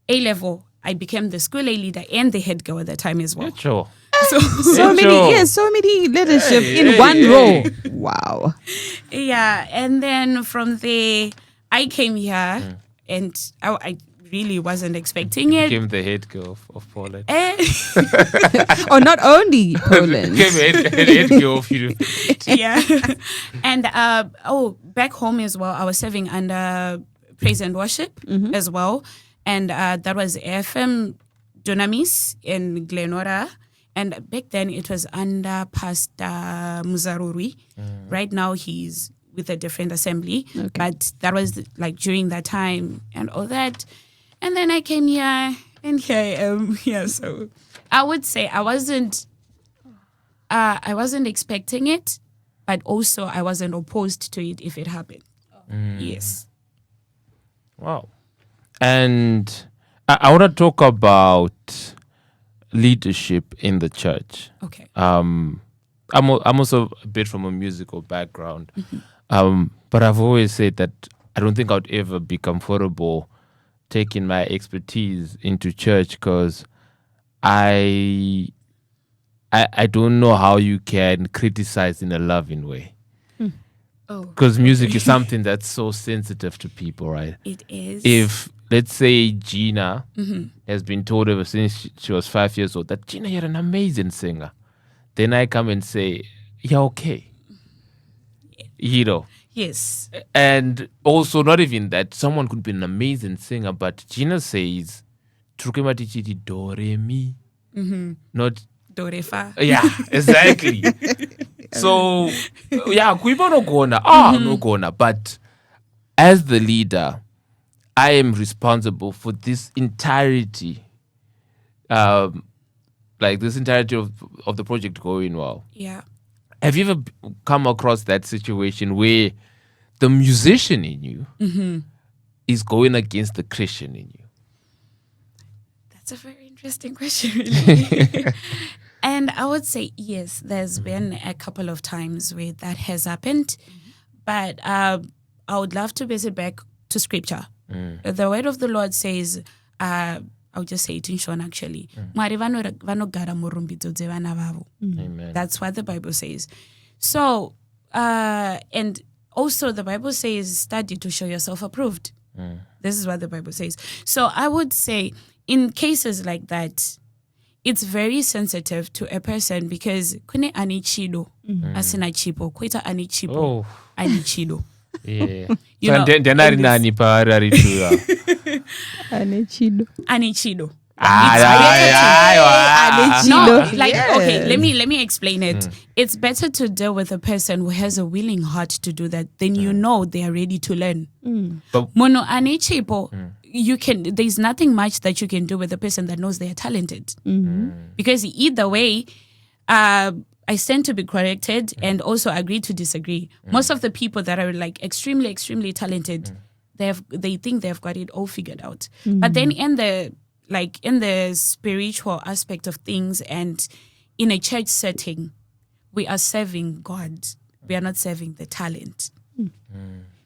A-level, I became the school lay leader and the head girl at that time as well. Yeah, sure. So many leadership in one role. Wow. Yeah, and then from there, I came here and I really wasn't expecting it. Became the head girl of Poland. Oh, not only Poland. Became head girl of you. Yeah. And back home as well, I was serving under praise and worship as well. And that was FM Dunamis in Glenora. And back then it was under Pastor Muzaruri. Right now he's with a different assembly. Okay. But that was like during that time and all that. And then I came here and here I am. Yeah, so I would say I wasn't expecting it, but also I wasn't opposed to it if it happened. Yes. Wow. And I want to talk about leadership in the church. Okay. I'm also a bit from a musical background, but I've always said that I don't think I'd ever be comfortable taking my expertise into church because I don't know how you can criticize in a loving way. Because music is something that's so sensitive to people, right? It is. If, let's say, Gina has been told ever since she was 5 years old that, Gina, you're an amazing singer. Then I come and say, yeah, okay. You know? Yes. And also, not even that, someone could be an amazing singer, but Gina says, Trukematichiti do re mi. Not do re fa. Yeah, exactly. So, yeah, kuiba no gona. But as the leader, I am responsible for this entirety, of the project going well. Yeah. Have you ever come across that situation where the musician in you is going against the Christian in you? That's a very interesting question, really. And I would say, yes, there's been a couple of times where that has happened. But I would love to base it back to scripture. The word of the Lord says, I'll just say it in Shona actually. Amen. That's what the Bible says. So, and also the Bible says, study to show yourself approved. This is what the Bible says. So I would say in cases like that, it's very sensitive to a person because kune anichido asina chipo kwita anichipo anichido. Yeah. You know, Anichido. Anichido. Anichido. Okay, let me explain it. It's better to deal with a person who has a willing heart to do that, then you know they are ready to learn. Mono anichipo, there's nothing much that you can do with a person that knows they are talented. Because either way, I stand to be corrected and also agree to disagree. Most of the people that are like extremely, extremely talented, they think they've got it all figured out. But then in the spiritual aspect of things and in a church setting, we are serving God. We are not serving the talent.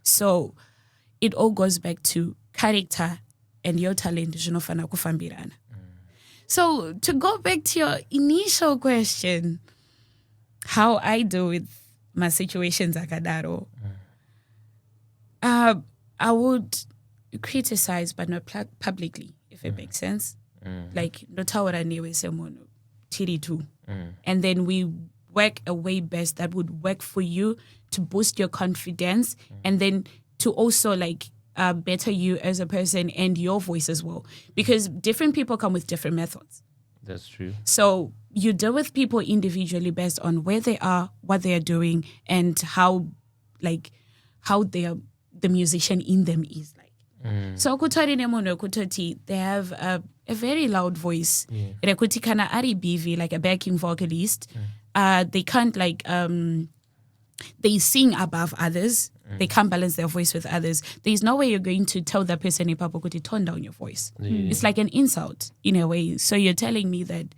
So it all goes back to character and your talent. So to go back to your initial question, how I deal with my situations akadaro, I would criticize, but not publicly, if it makes sense. Like, notawara niwe semono, tiri tu. And then we work a way best that would work for you to boost your confidence and then to also like better you as a person and your voice as well. Because different people come with different methods. That's true. So you deal with people individually based on where they are, what they are doing, and how the musician in them is like. So they have a very loud voice. Rekuti kana ari BV, like a backing vocalist. They can't they sing above others. They can't balance their voice with others. There's no way you're going to tell that person, to tone down your voice. It's like an insult in a way. So you're telling me that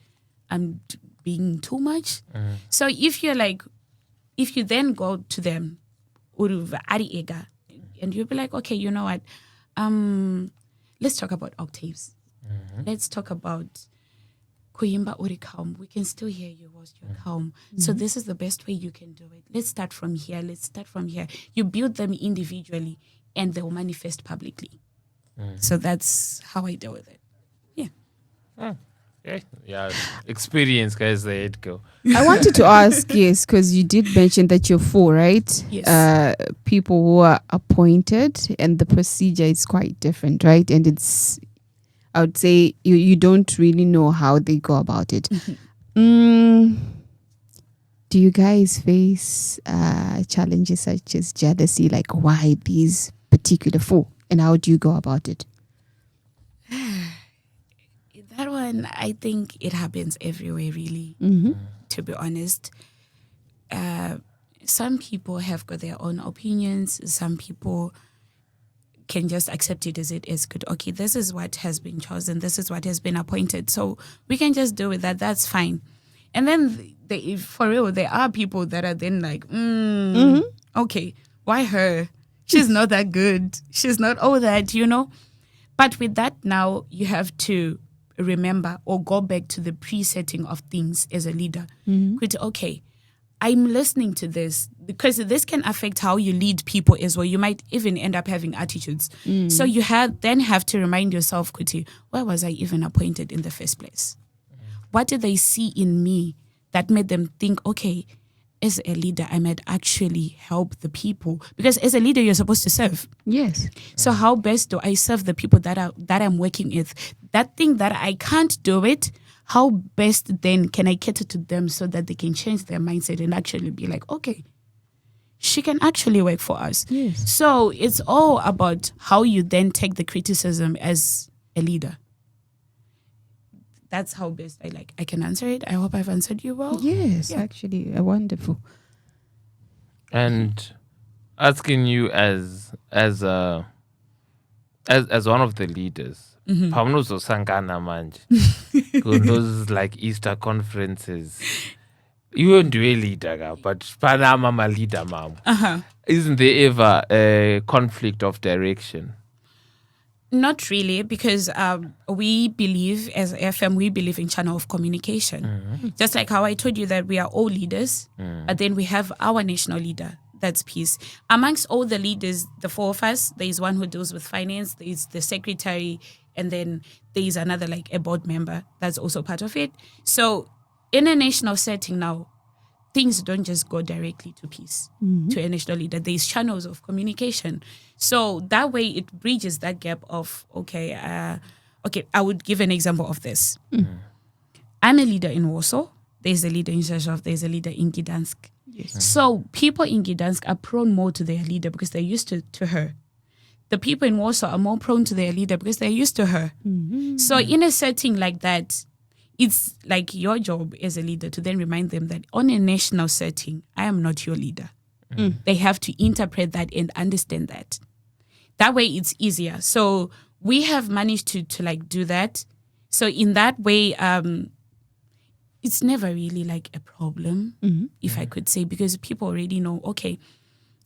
I'm being too much. So if you then go to them, and you'll be like, okay, you know what? Let's talk about octaves. Let's talk about Kuyimba uri calm. We can still hear you whilst you're calm. So this is the best way you can do it. Let's start from here. You build them individually and they will manifest publicly. So that's how I deal with it. Yeah. Experience, guys, there it go. I wanted to ask, yes, because you did mention that you're 4, right? Yes. People who are appointed and the procedure is quite different, right? And it's, I would say you don't really know how they go about it. Do you guys face challenges such as jealousy, like why these particular 4? And how do you go about it? That one, I think it happens everywhere, really, to be honest. Some people have got their own opinions. Some people can just accept it as it is. Good, okay, this is what has been chosen. This is what has been appointed. So we can just do with that. That's fine. And then, for real, there are people that are then like, okay, why her? She's not that good. She's not all that, But with that now, you have to remember or go back to the pre-setting of things as a leader. Okay, I'm listening to this because this can affect how you lead people as well. You might even end up having attitudes. So you then have to remind yourself, Kuti, why was I even appointed in the first place? What did they see in me that made them think, okay, as a leader, I might actually help the people? Because as a leader, you're supposed to serve. Yes. So how best do I serve the people that I'm working with? That thing that I can't do it, how best then can I cater to them so that they can change their mindset and actually be like, okay, she can actually work for us. Yes. So it's all about how you then take the criticism as a leader. That's how best I can answer it. I hope I've answered you well. Yes, actually, wonderful. And asking you as one of the leaders, Sangana manje, those like Easter conferences. You won't do a leader, but Panama leader, ma'am. Isn't there ever a conflict of direction? Not really, because we believe, as FM, we believe in channel of communication. Just like how I told you that we are all leaders, but then we have our national leader, that's Peace. Amongst all the leaders, the 4 of us, there is one who deals with finance, there is the secretary, and then there is another, like a board member, that's also part of it. So in a national setting now, things don't just go directly to peace, to a national leader. There's channels of communication. So that way it bridges that gap of, okay, I would give an example of this. I'm a leader in Warsaw. There's a leader in Rzeszów. There's a leader in Gdansk. Yes. So people in Gdansk are prone more to their leader because they're used to her. The people in Warsaw are more prone to their leader because they're used to her. So in a setting like that, it's like your job as a leader to then remind them that on a national setting, I am not your leader. They have to interpret that and understand that. That way it's easier. So we have managed to like do that. So in that way, it's never really like a problem, if I could say, because people already know, okay,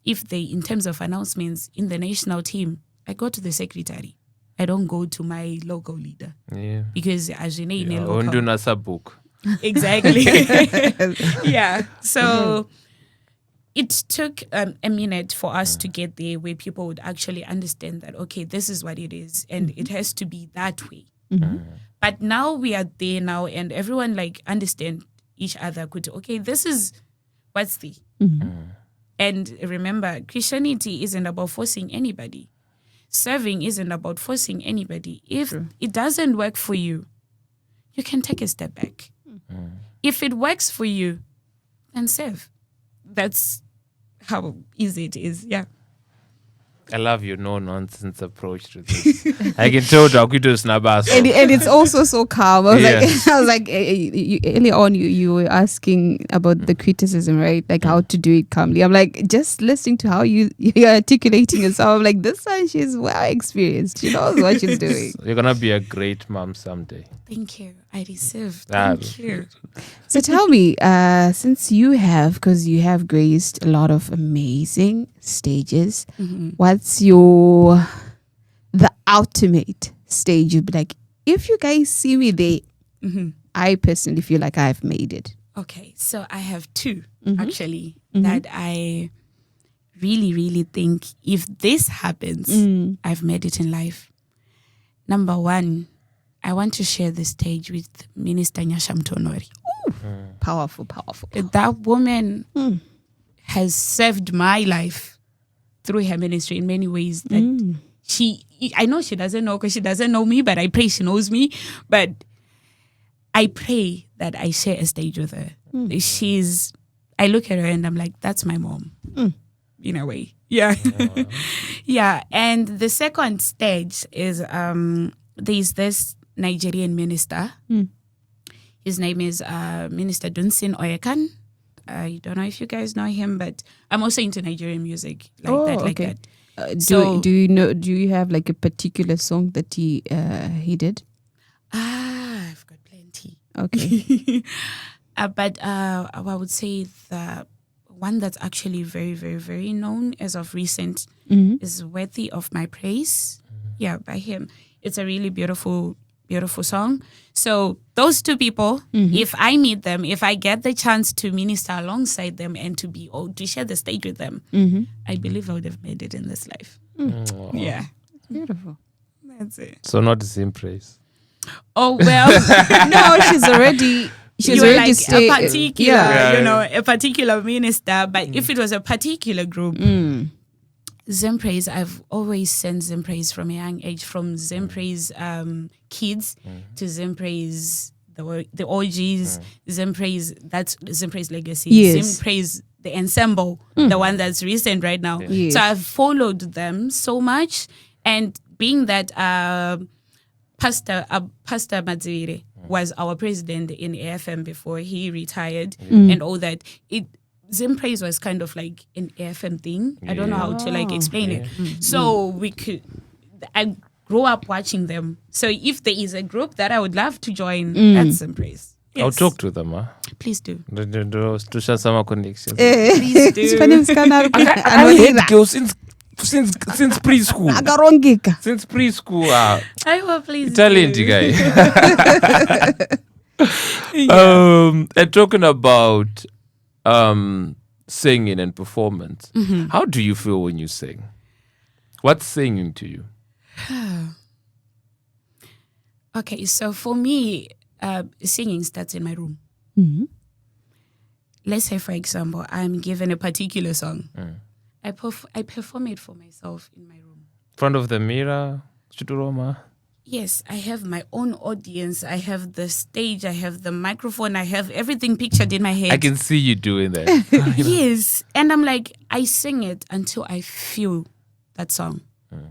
if they, in terms of announcements in the national team, I go to the secretary. I don't go to my local leader. Yeah. Because as you know, book. Exactly. Yeah. So it took a minute for us to get there where people would actually understand that, okay, this is what it is. And it has to be that way. But now we are there now and everyone like understand each other. Okay, this is what's the. And remember, Christianity isn't about forcing anybody. Serving isn't about forcing anybody. If it doesn't work for you, you can take a step back. If it works for you, then serve. That's how easy it is. Yeah. I love your no-nonsense approach to this. I can tell Dakuto's Nabas. And it's also so calm. I was like, early on, you were asking about the criticism, right? Like how to do it calmly. I'm like, just listening to how you're articulating yourself. I'm like, this one, she's well experienced. She knows what she's doing. You're going to be a great mom someday. Thank you. I deserve. Thank you. So tell me, since you have graced a lot of amazing stages, what's the ultimate stage? You'd be like, if you guys see me there, I personally feel like I've made it. Okay, so I have two actually that I really, really think if this happens, I've made it in life. Number one, I want to share the stage with Minister Nyasha Mtonori. Powerful. That woman has served my life through her ministry in many ways. That I know she doesn't know because she doesn't know me, but I pray she knows me. But I pray that I share a stage with her. I look at her and I'm like, that's my mom. In a way. Yeah. Yeah. And the second stage is there's this Nigerian minister. His name is Minister Dunsin Oyekan. I don't know if you guys know him, but I'm also into Nigerian music like that. Do you have like a particular song that he did? I've got plenty. Okay. But I would say the one that's actually very, very, very known as of recent is Worthy of My Praise. Yeah, by him. It's a really beautiful song. So those two people, if I meet them, if I get the chance to minister alongside them and to share the stage with them, I believe I would have made it in this life. Yeah. Beautiful. That's it. So not ZimPraise. Oh, well. No, she's already like stayed, a particular, a particular minister. But if it was a particular group, ZimPraise, I've always sent ZimPraise from a young age, from ZimPraise kids to ZimPraise the OGs, ZimPraise, that's ZimPraise legacy, ZimPraise the ensemble, the one that's recent right now. Yes. So I've followed them so much, and being that Pastor Madzire was our president in AFM before he retired and all that, ZimPraise was kind of like an AFM thing. I don't know how to like explain it. So I grew up watching them. So if there is a group that I would love to join, that's ZimPraise. Yes. I'll talk to them. Please do. To share some connections. Please do. I hate girls since preschool. Since preschool. I will please Talented guy. And talking about singing and performance, how do you feel when you sing? What's singing to you? Okay, so for me, singing starts in my room. let's say, for example, I'm given a particular song. I perform it for myself in my room. Front of the mirror, Chuturoma. Yes, I have my own audience. I have the stage. I have the microphone. I have everything pictured in my head. I can see you doing that. Yes. And I'm like, I sing it until I feel that song.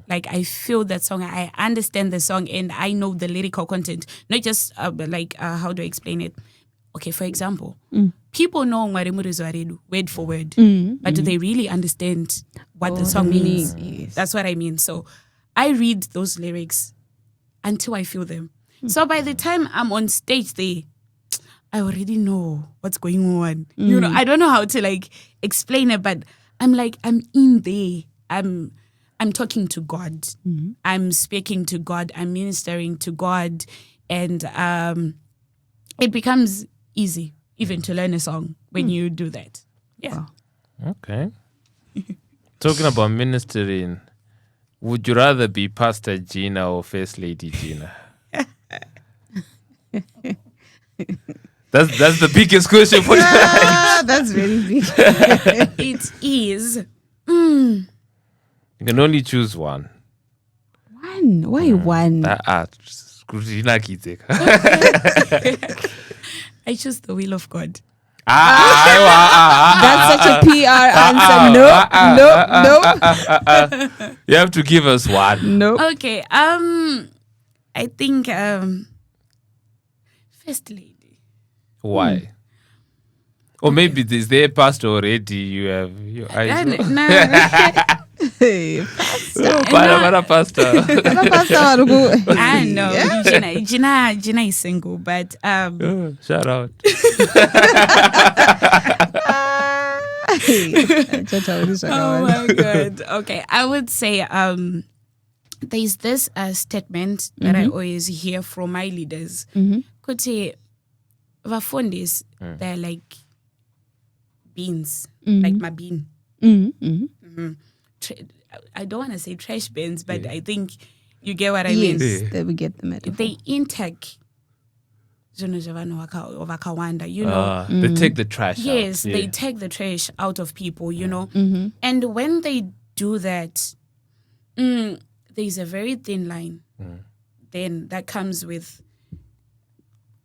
Like, I feel that song. I understand the song and I know the lyrical content. Not just how do I explain it? Okay, for example, people know word for word, but do they really understand what the song means? Yes. That's what I mean. So I read those lyrics until I feel them. So by the time I'm on stage there, I already know what's going on. You know, I don't know how to like explain it, but I'm like, I'm in there. I'm talking to God. I'm speaking to God. I'm ministering to God. And it becomes easy even to learn a song when you do that. Yeah. Okay. Talking about ministering, would you rather be Pastor Gina or First Lady Gina? That's the biggest question for tonight. That's very big. It is. You can only choose one. One? Why one? I choose the will of God. That's such a PR answer. No. You have to give us one. No. Okay. I think First Lady. Why? Or maybe is there a pastor already? You have your eyes. No. Pastor. I know. Gina is single, but shout out. Oh my God. Okay, I would say there's this statement that I always hear from my leaders. Could say, Vafondis, they're like beans, like my bean. I don't want to say trash bins, but I think you get what I mean. Yes, they will get the metaphor. They intake, you know. They take the trash out. Yes, they take the trash out of people, you know. And when they do that, there's a very thin line then that comes with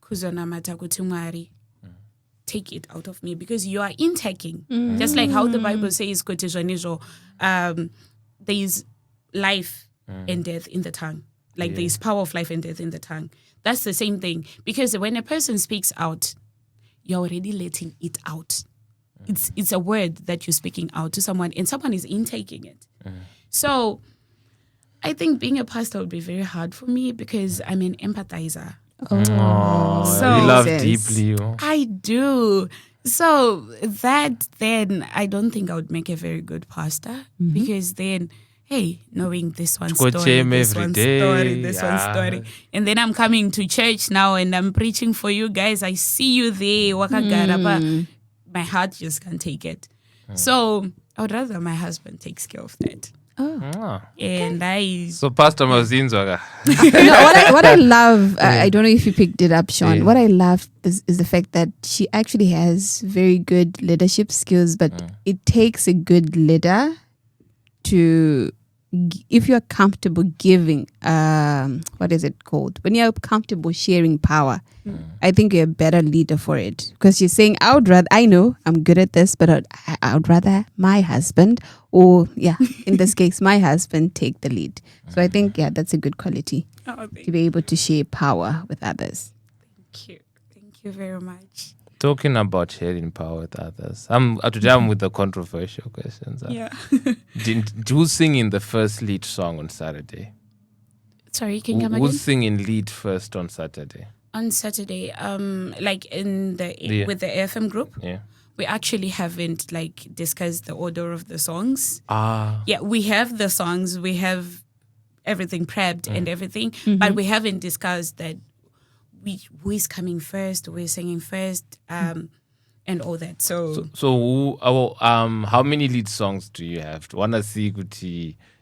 kuzona matakutumari. Take it out of me, because you are intaking. Just like how the Bible says, there is life and death in the tongue. Like there is power of life and death in the tongue. That's the same thing. Because when a person speaks out, you're already letting it out. It's a word that you're speaking out to someone, and someone is intaking it. So I think being a pastor would be very hard for me because I'm an empathizer. So you love deeply. I do. So that then I don't think I would make a very good pastor because then, hey, knowing this one story, this one story, this one story. And then I'm coming to church now and I'm preaching for you guys. I see you there. My heart just can't take it. So I would rather my husband takes care of that. And so Pastor Mazinzwaga. What I love, I don't know if you picked it up, Sean. What I love is the fact that she actually has very good leadership skills, but it takes a good leader to, if you're comfortable giving, what is it called? When you're comfortable sharing power, I think you're a better leader for it. Because you're saying, I know I'm good at this, but I would rather my husband, or in this case, my husband take the lead. So I think, that's a good quality to be able to share power with others. Thank you very much. Talking about sharing power with others, today I'm with the controversial questions. Who's singing the first lead song on Saturday? Sorry, can you come again? Who's singing lead first on Saturday? On Saturday, like with the AFM group, we actually haven't discussed the order of the songs. Yeah, we have the songs, we have everything prepped and everything, but we haven't discussed that. Who is coming first? Who is singing first? And all that. So how many lead songs do you have? Wanna see?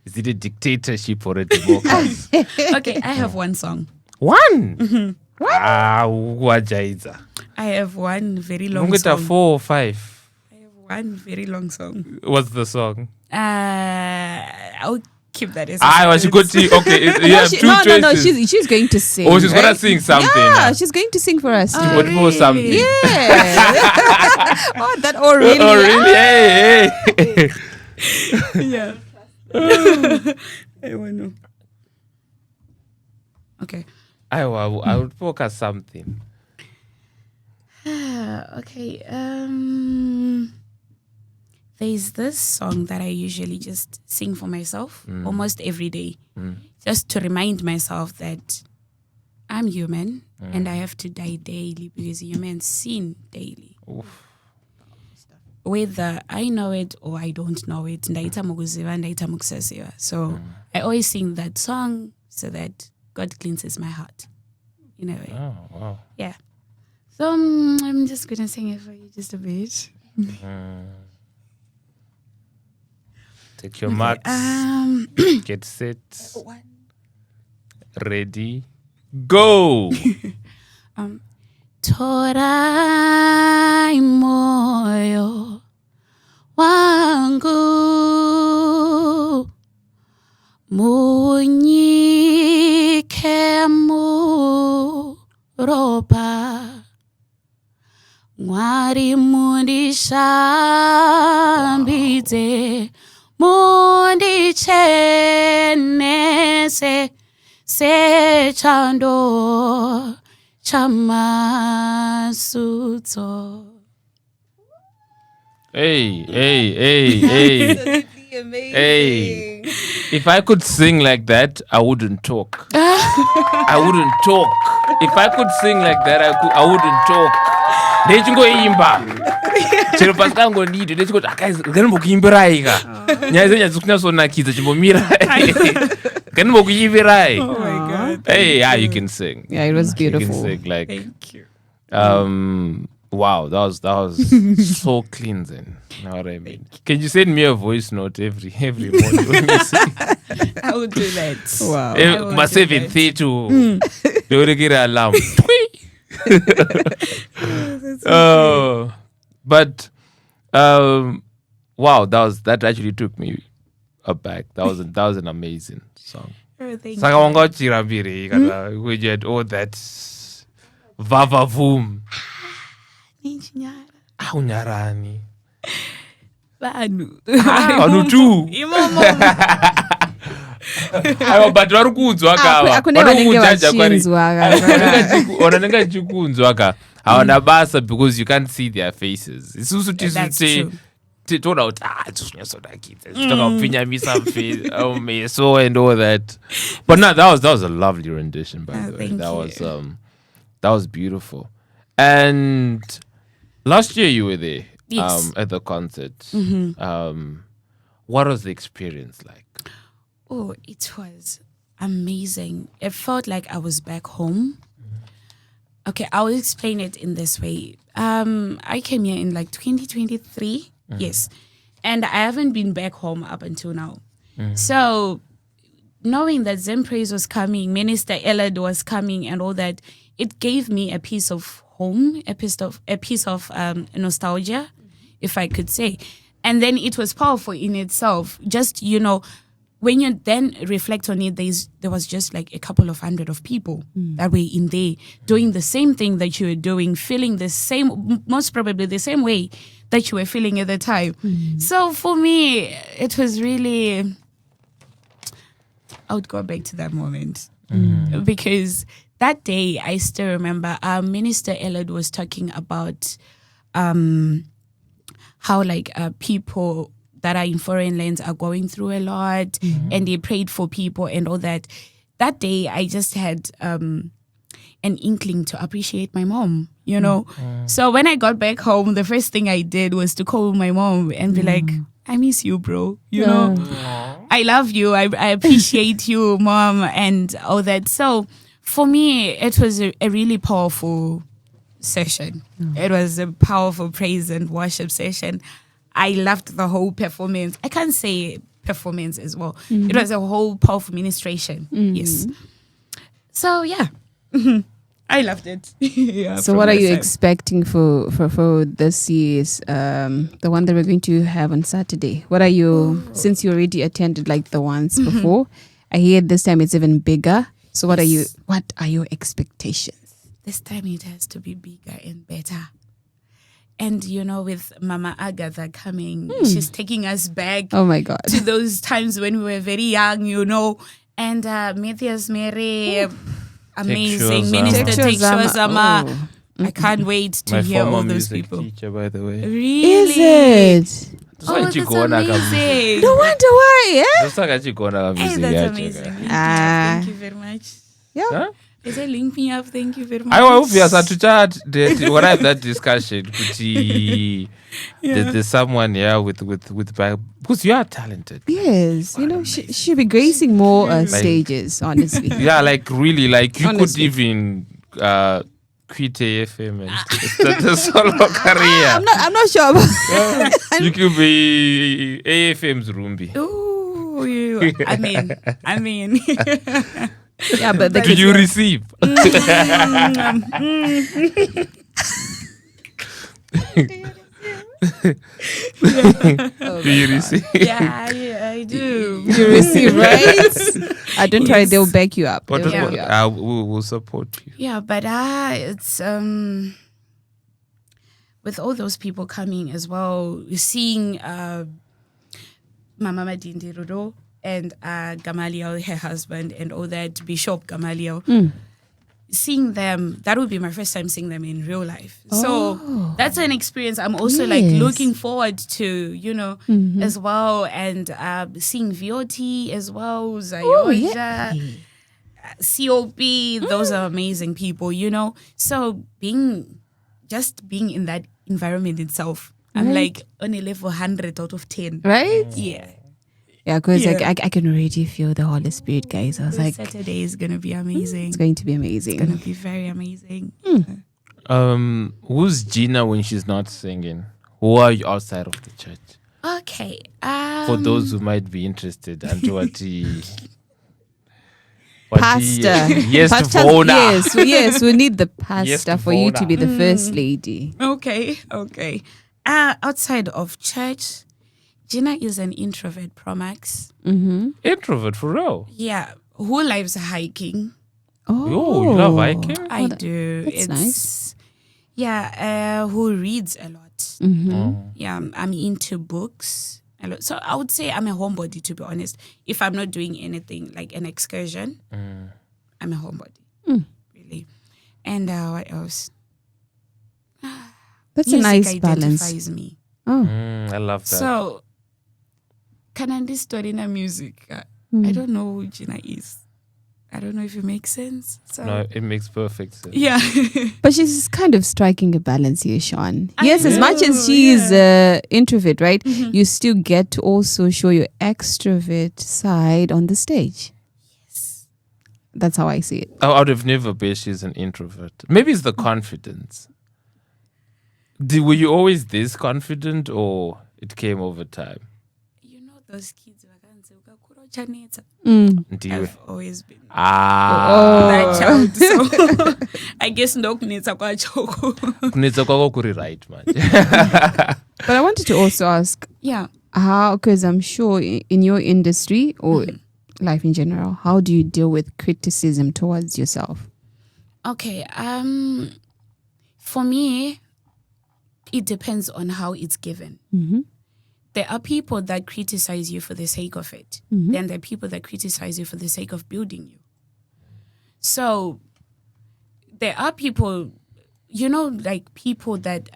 Is it a dictatorship or a democracy? Okay, I have one song. One. Wajaiza. I have one very long Ungeta song. 4 or 5. I have one very long song. What's the song? I'll keep that as Was she good to you? Okay, you have two choices. No. She's going to sing. Oh, she's right? gonna sing something. Yeah, she's going to sing for us. Oh, What for something? really? Yeah. Oh, that really. Oh, really? Hey. Yeah. I want to. Okay. I would focus something. Okay. There's this song that I usually just sing for myself almost every day, just to remind myself that I'm human and I have to die daily because humans sin daily. Oof. Whether I know it or I don't know it, so I always sing that song so that God cleanses my heart. In a way. Oh, wow. Yeah. So I'm just gonna sing it for you just a bit. Take your marks. Get set. Ready. Go. Torai moyo wangu munyike muropa Mwari mundishambidze mundichenese sechando chamasutso. Hey. Amazing. Hey. If I could sing like that, I wouldn't talk. I wouldn't talk. If I could sing like that, I wouldn't talk. Ndechingoimba. Chero pasikangonidi ndechingoti akaizimbokuimbirai ka. Nyaya dzenyu dzikunyasonakidza chimbomira. Kanimbokuimbirai. Oh my God. Hey, yeah, you can sing. Yeah, it was beautiful. You can sing like Thank you. wow, that was so cleansing. You know what I mean? Can you send me a voice note every morning when you sing? I will do that. Wow. My 7:32. Don't get an alarm. But wow, that actually took me aback. That was an amazing song. Oh, thank Saka you. wanga chirambiri kana we had all that vava voom. Unyarani. Vanhu. Vanhu tu. Imomo. Aiwa but vari kunzwa kava. Hakuna vanenge vachinzwa. Vanenge vachikunzwa ka. Havana basa because you can't see their faces. Isusu tisute told out tinyasonakidza toka kupfinyamisa meso and all that. But no, that was a lovely rendition by the way. That was beautiful. And last year you were there. Yes. At the concert. What was the experience like? Oh, it was amazing. It felt like I was back home. Okay, I'll explain it in this way. I came here in like 2023. Yes. And I haven't been back home up until now. So knowing that ZimPraise was coming, Minister Elad was coming and all that, it gave me a piece of home, a piece of nostalgia, if I could say. And then it was powerful in itself. Just, when you then reflect on it, there was just like a couple of hundred of people that were in there doing the same thing that you were doing, feeling the same, most probably the same way that you were feeling at the time. So for me, it was really, I would go back to that moment because that day I still remember Minister Elad was talking about how like people that are in foreign lands are going through a lot and they prayed for people and all that. That day I just had an inkling to appreciate my mom, So when I got back home, the first thing I did was to call my mom and be like, I miss you, bro. I love you. I appreciate you, mom, and all that. So for me, it was a really powerful session. It was a powerful praise and worship session. I loved the whole performance. I can't say performance as well. It was a whole powerful ministration. Yes. So yeah. I loved it. Yeah, So from what are the you side. expecting for this year's the one that we're going to have on Saturday? What are you since you already attended like the ones before? I hear this time it's even bigger. So what are your expectations? This time it has to be bigger and better. And with Mama Agatha coming, she's taking us back Oh my God. to those times when we were very young, And Matthias Mere, amazing Tekshozama. Minister Tekshozama. Oh. I can't wait to My hear former all those music people. teacher, by the way. Really? Is it? That's Oh, why that's Chigona amazing. No wonder why, yeah? That's why Chigona Hey, music. that's amazing. Link me up. Ah. Thank you very much. Yeah. Huh? I said link me up. Thank you very much. I hope we are to chat. When I have that discussion, there's someone here with because you are talented. Yes, she should be gracing more stages, honestly. Yeah, like really, like you Honestly. could even quit AFM and start a solo career. I'm not sure about You could be AFM's Roombi. Ooh, I mean. yeah, but the Did you receive? Do you receive? Yeah, I do. you receive, right? I don't try, they'll back you up. But They'll back you up. we'll support you. Yeah, but it's with all those people coming as well, seeing Mama Madindi Rudo and Gamaliel, her husband, and all that, Bishop Gamaliel. Seeing them, that would be my first time seeing them in real life. So that's an experience I'm also like Yes. looking forward to, as well. And seeing VOT as well, Zayoja, COP, those are amazing people, So being in that environment itself, I'm like on a level 100 out of 10. Right? Yeah. Yeah, because like I can already feel the Holy Spirit, guys. I was like, Saturday is going to be amazing. it's going to be amazing. It's going to be very amazing. Who's Gina when she's not singing? Who are you outside of the church? Okay. For those who might be interested, and what Pastor. Yes, Pastor, Vona. yes, we need the pastor Yes, for you to Vona. be the first lady. Okay. Outside of church, Gina is an introvert, Promax. Introvert for real. Yeah. Who lives hiking? Oh, you love hiking? I do. that's nice. Yeah. Who reads a lot? Oh. Yeah. I'm into books a lot. So I would say I'm a homebody, to be honest. If I'm not doing anything like an excursion, I'm a homebody. Really. And what else? That's a Music nice balance. identifies me. I love that. So, can I story in music? I don't know who Gina is. I don't know if it makes sense. So, No, it makes perfect sense. yeah. But she's kind of striking a balance here, Sean. I Yes, as much as know, she is introvert, right? You still get to also show your extrovert side on the stage. Yes. That's how I see it. I would have never bet she's an introvert. Maybe it's the confidence. Were you always this confident, or it came over time? You know those kids, I've Ndiwe. always been Ah. that child. So, I guess kunetsa kwacho. Kunetsa kwako kuri right, man. But I wanted to also ask Yeah. how, because I'm sure in your industry or life in general, how do you deal with criticism towards yourself? Okay. For me, it depends on how it's given. There are people that criticize you for the sake of it. Then there are people that criticize you for the sake of building you. So there are people, like people that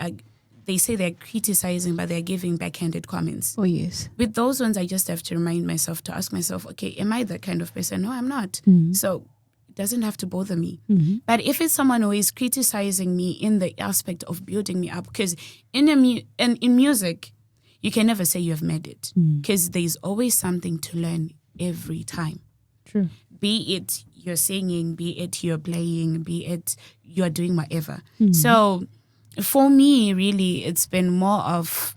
they say they're criticizing, but they're giving backhanded comments. Oh, yes. With those ones, I just have to remind myself to ask myself, okay, am I that kind of person? No, I'm not. So it doesn't have to bother me. But if it's someone who is criticizing me in the aspect of building me up, because in music, you can never say you have made it, because there's always something to learn every time. True. Be it you're singing, be it you're playing, be it you're doing whatever. So for me, really, it's been more of,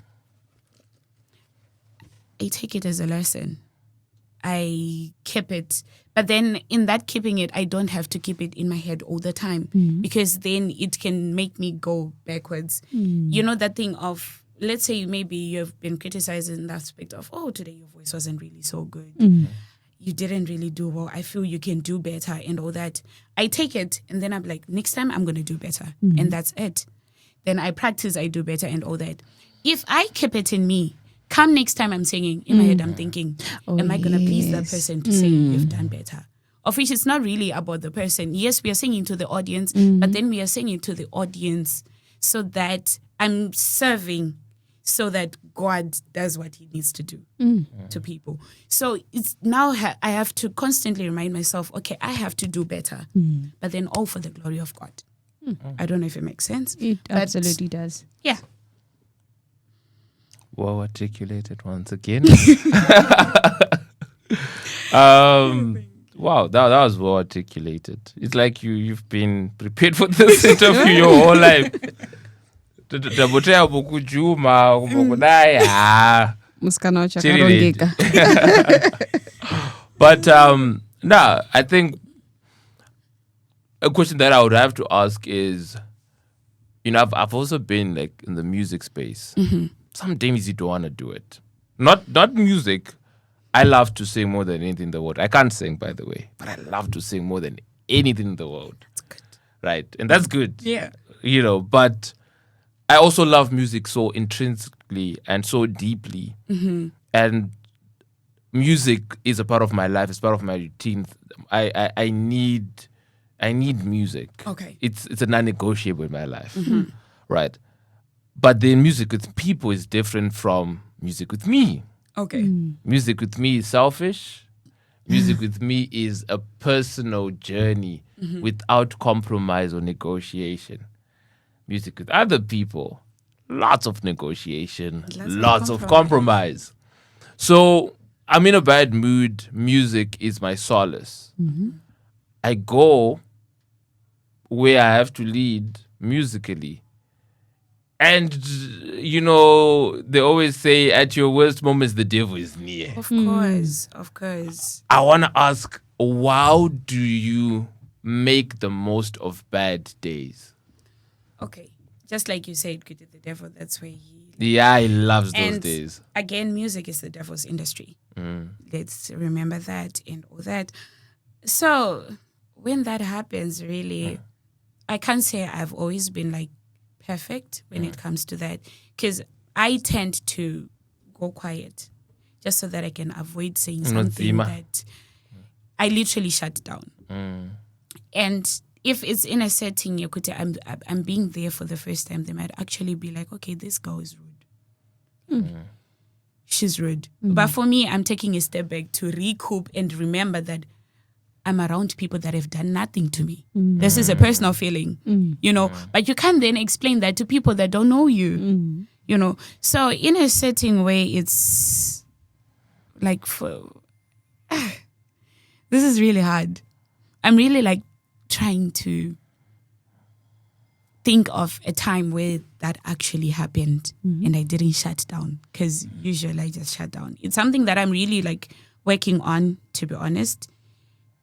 I take it as a lesson. I keep it. But then in that keeping it, I don't have to keep it in my head all the time because then it can make me go backwards. You know, that thing of, let's say maybe you've been criticized in the aspect of, oh, today your voice wasn't really so good. You didn't really do well. I feel you can do better and all that. I take it and then I'm like, next time I'm going to do better. And that's it. Then I practice, I do better and all that. If I keep it in me, come next time I'm singing, in my head I'm thinking, am I going to please that person to say you've done better? Of which it's not really about the person. Yes, we are singing to the audience, but then we are singing to the audience so that I'm serving so that God does what he needs to do to people. So it's now I have to constantly remind myself, okay, I have to do better, but then all for the glory of God. I don't know if it makes sense. It absolutely does. Yeah. Well articulated once again. Wow, that was well articulated. It's like you've been prepared for this interview your whole life. But no, I think a question that I would have to ask is, you know, I've also been like in the music space. Sometimes you don't want to do it. Not music. I love to sing more than anything in the world. I can't sing, by the way, but I love to sing more than anything in the world. That's good. Right. And that's good. Yeah. You know, but I also love music so intrinsically and so deeply. And music is a part of my life. It's part of my routine. I need music. Okay. It's a non-negotiable in my life. Right. But then music with people is different from music with me. Okay. Music with me is selfish. Music with me is a personal journey without compromise or negotiation. Music with other people, lots of negotiation, lots of compromise. So I'm in a bad mood. Music is my solace. I go where I have to lead musically. And, you know, they always say at your worst moments, the devil is near. Of course, of course. I want to ask, how do you make the most of bad days? Okay. Just like you said, good at the devil, that's where he... Yeah, he loves those and days. Again, music is the devil's industry. Let's remember that and all that. So when that happens, really, I can't say I've always been like perfect when it comes to that, because I tend to go quiet just so that I can avoid saying something that I literally shut down. And if it's in a setting, I'm being there for the first time, they might actually be like, okay, this girl is rude. She's rude. But for me, I'm taking a step back to recoup and remember that I'm around people that have done nothing to me. This is a personal feeling, you know, but you can't then explain that to people that don't know you, you know. So in a setting where it's like, this is really hard. I'm really like trying to think of a time where that actually happened and I didn't shut down, because usually I just shut down. It's something that I'm really like working on, to be honest,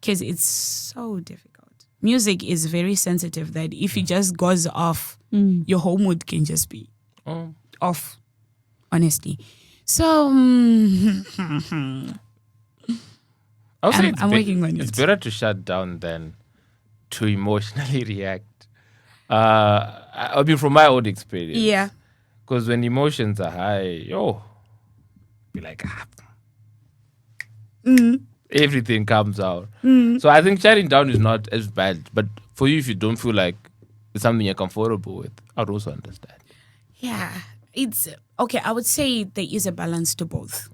because it's so difficult. Music is very sensitive that if it just goes off, your whole mood can just be off, honestly. So I'm working on it. It's better to shut down than to emotionally react. I mean, from my own experience. Yeah. Because when emotions are high, be like, everything comes out. So I think shutting down is not as bad. But for you, if you don't feel like it's something you're comfortable with, I'd also understand. Yeah. It's okay. I would say there is a balance to both,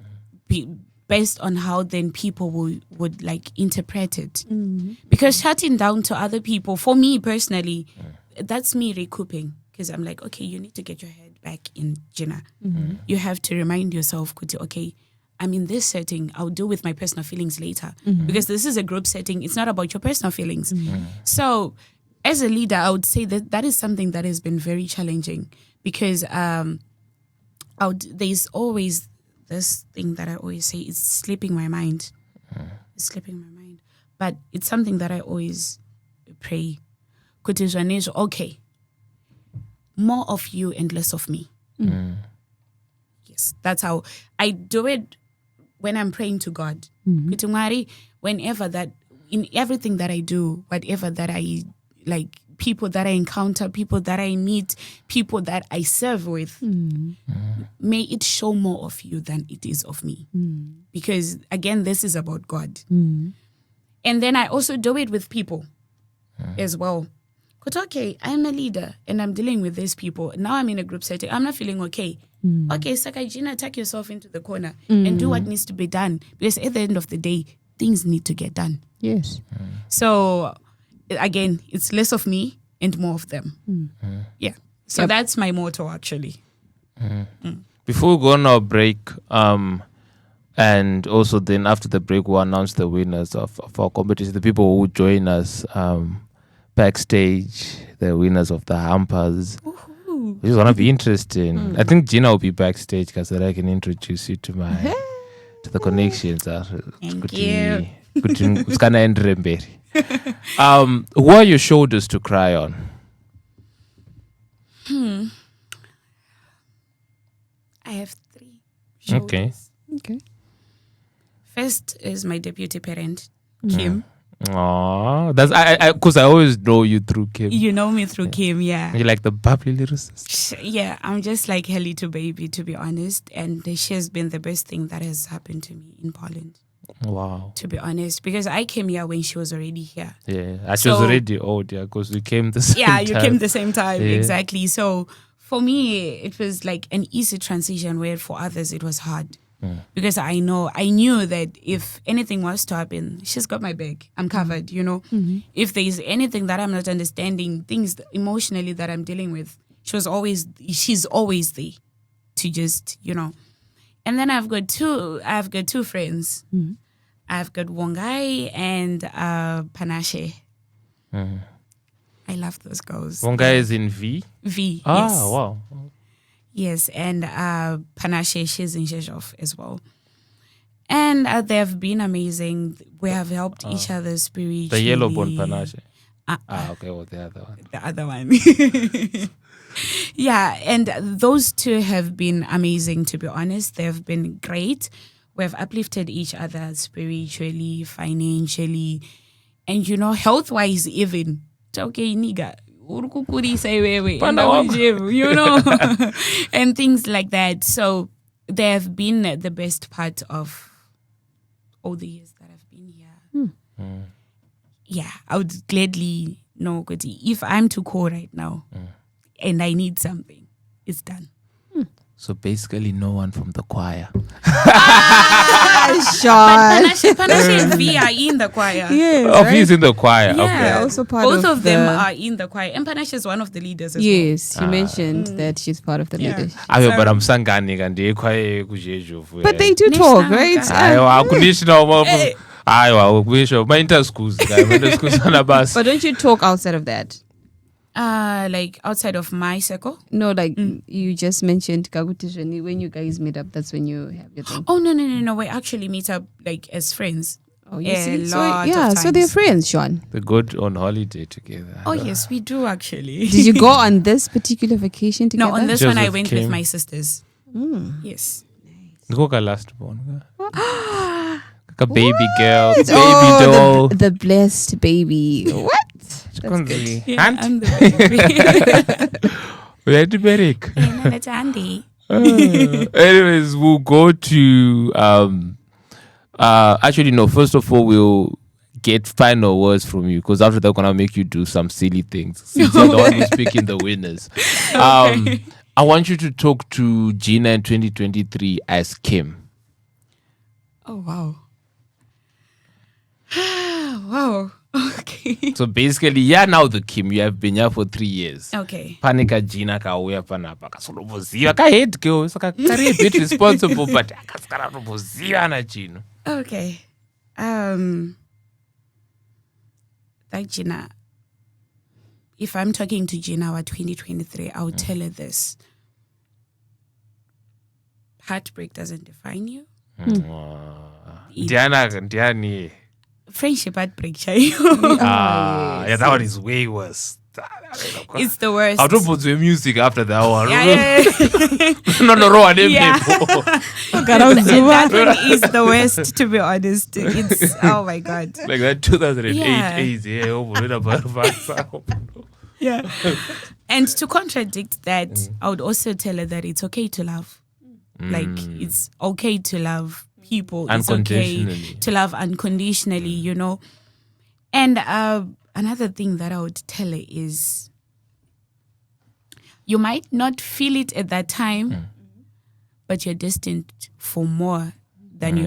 based on how then people would like interpret it. Because shutting down to other people, for me personally, that's me recouping. Because I'm like, okay, you need to get your head back in Gina. You have to remind yourself, okay, I'm in this setting, I'll deal with my personal feelings later. Because this is a group setting, it's not about your personal feelings. So as a leader, I would say that is something that has been very challenging, because there's always this thing that I always say, it's slipping my mind. It's slipping my mind. But it's something that I always pray. Kuti zvanesvo, okay, more of you and less of me. Yes, that's how I do it when I'm praying to God. Kuti Mwari, whenever that, in everything that I do, whatever that I like, people that I encounter, people that I meet, people that I serve with, may it show more of you than it is of me. Because again, this is about God. And then I also do it with people as well. But okay, I'm a leader and I'm dealing with these people. Now I'm in a group setting. I'm not feeling okay. Okay, Sakajina, tuck yourself into the corner and do what needs to be done. Because at the end of the day, things need to get done. Yes. So again, it's less of me and more of them. Yeah. So that's my motto actually. Before we go on our break, and also then after the break, we'll announce the winners of our competition, the people who join us backstage, the winners of the hampers. Which is going to be interesting. I think Gina will be backstage because I can introduce you to the connections. Thank you. It's gonna end Remberi. Who are your shoulders to cry on? I have 3 shoulders. Okay. First is my deputy parent, Kim. Oh, that's because I always know you through Kim. You know me through Kim, yeah. You're like the bubbly little sister. Yeah, I'm just like her little baby, to be honest. And she has been the best thing that has happened to me in Poland. Wow. To be honest, because I came here when she was already here. Yeah, she was already old, because we came the same time. Yeah, you came the same time, exactly. So for me, it was like an easy transition, where for others it was hard. Because I knew that if anything was to happen, she's got my back. I'm covered, you know. If there is anything that I'm not understanding, things emotionally that I'm dealing with, she's always there to just, you know. And then I've got two friends. I've got Wongai and Panashe. I love those girls. Wongai is in V? V, yes. yes. Wow. Yes, and Panashe, she's in Sheshov as well. And they have been amazing. We have helped each other spiritually. The yellow bone Panashe. Okay, well, the other one. The other one. Yeah, and those two have been amazing, to be honest. They have been great. We have uplifted each other spiritually, financially, and, you know, health-wise even. Okay, nigga. You know, and things like that. So they have been the best part of all the years that I've been here. Yeah, I would gladly know, if I'm to call right now and I need something, it's done. So basically no one from the choir. Sean. Panashe and V are in the choir. Yeah, Oh, he's in the choir. Yeah, Okay. also part both of of them the- are in the choir. And Panashe is one of the leaders as Yes, you mentioned that she's part of the Yeah. leadership. Ayo, but I'm sangani kandi choir kujeju. But they do talk, right? Ayo, akunisho my interschools on a bus. But don't you talk outside of that? well. Like outside of my circle. No, like you just mentioned Kagutishani, when you guys meet up, that's when you have your thing. Oh no. We actually meet up like as friends. Oh, you a see? So, lot yeah, of so they're times. friends, Sean. They go on holiday together. Oh yes, we do actually. Did you go on this particular vacation together? No, on this one I Joseph went came. with my sisters. Yes. Ngoka last born. Like a baby girl, baby Oh, doll. the blessed baby. What? Konzi. Yeah, Aunt? I'm the baby. We had to be Rick. That's Andy. Anyways, we'll go to actually no, first of all we'll get final words from you, because after that we're gonna make you do some silly things since you're the one who's picking the winners. I want you to talk to Gina in 2023 as Kim. Oh wow. Wow. Okay. So basically, now the Kim, you have been here for 3 years. Okay. Panika Gina kauya panapa kasoloboziva ka head girl, so ka a bit responsible, but akaskara roboziva na Gina. Okay. Like Gina, if I'm talking to Gina about 2023, I would tell her this. Heartbreak doesn't define you. Diana, Diani. friendship heartbreak. Yeah, that one is way worse. It's the worst. I'll put the music after that one. Yeah. No, Yeah. That one is the worst, to be honest. It's, oh my God. Like that 2008 Yeah. Yeah. And to contradict that, I would also tell her that it's okay to love. Like, it's okay to love people. It's okay to love unconditionally, you know. And another thing that I would tell her is, you might not feel it at that time, but you're destined for more than you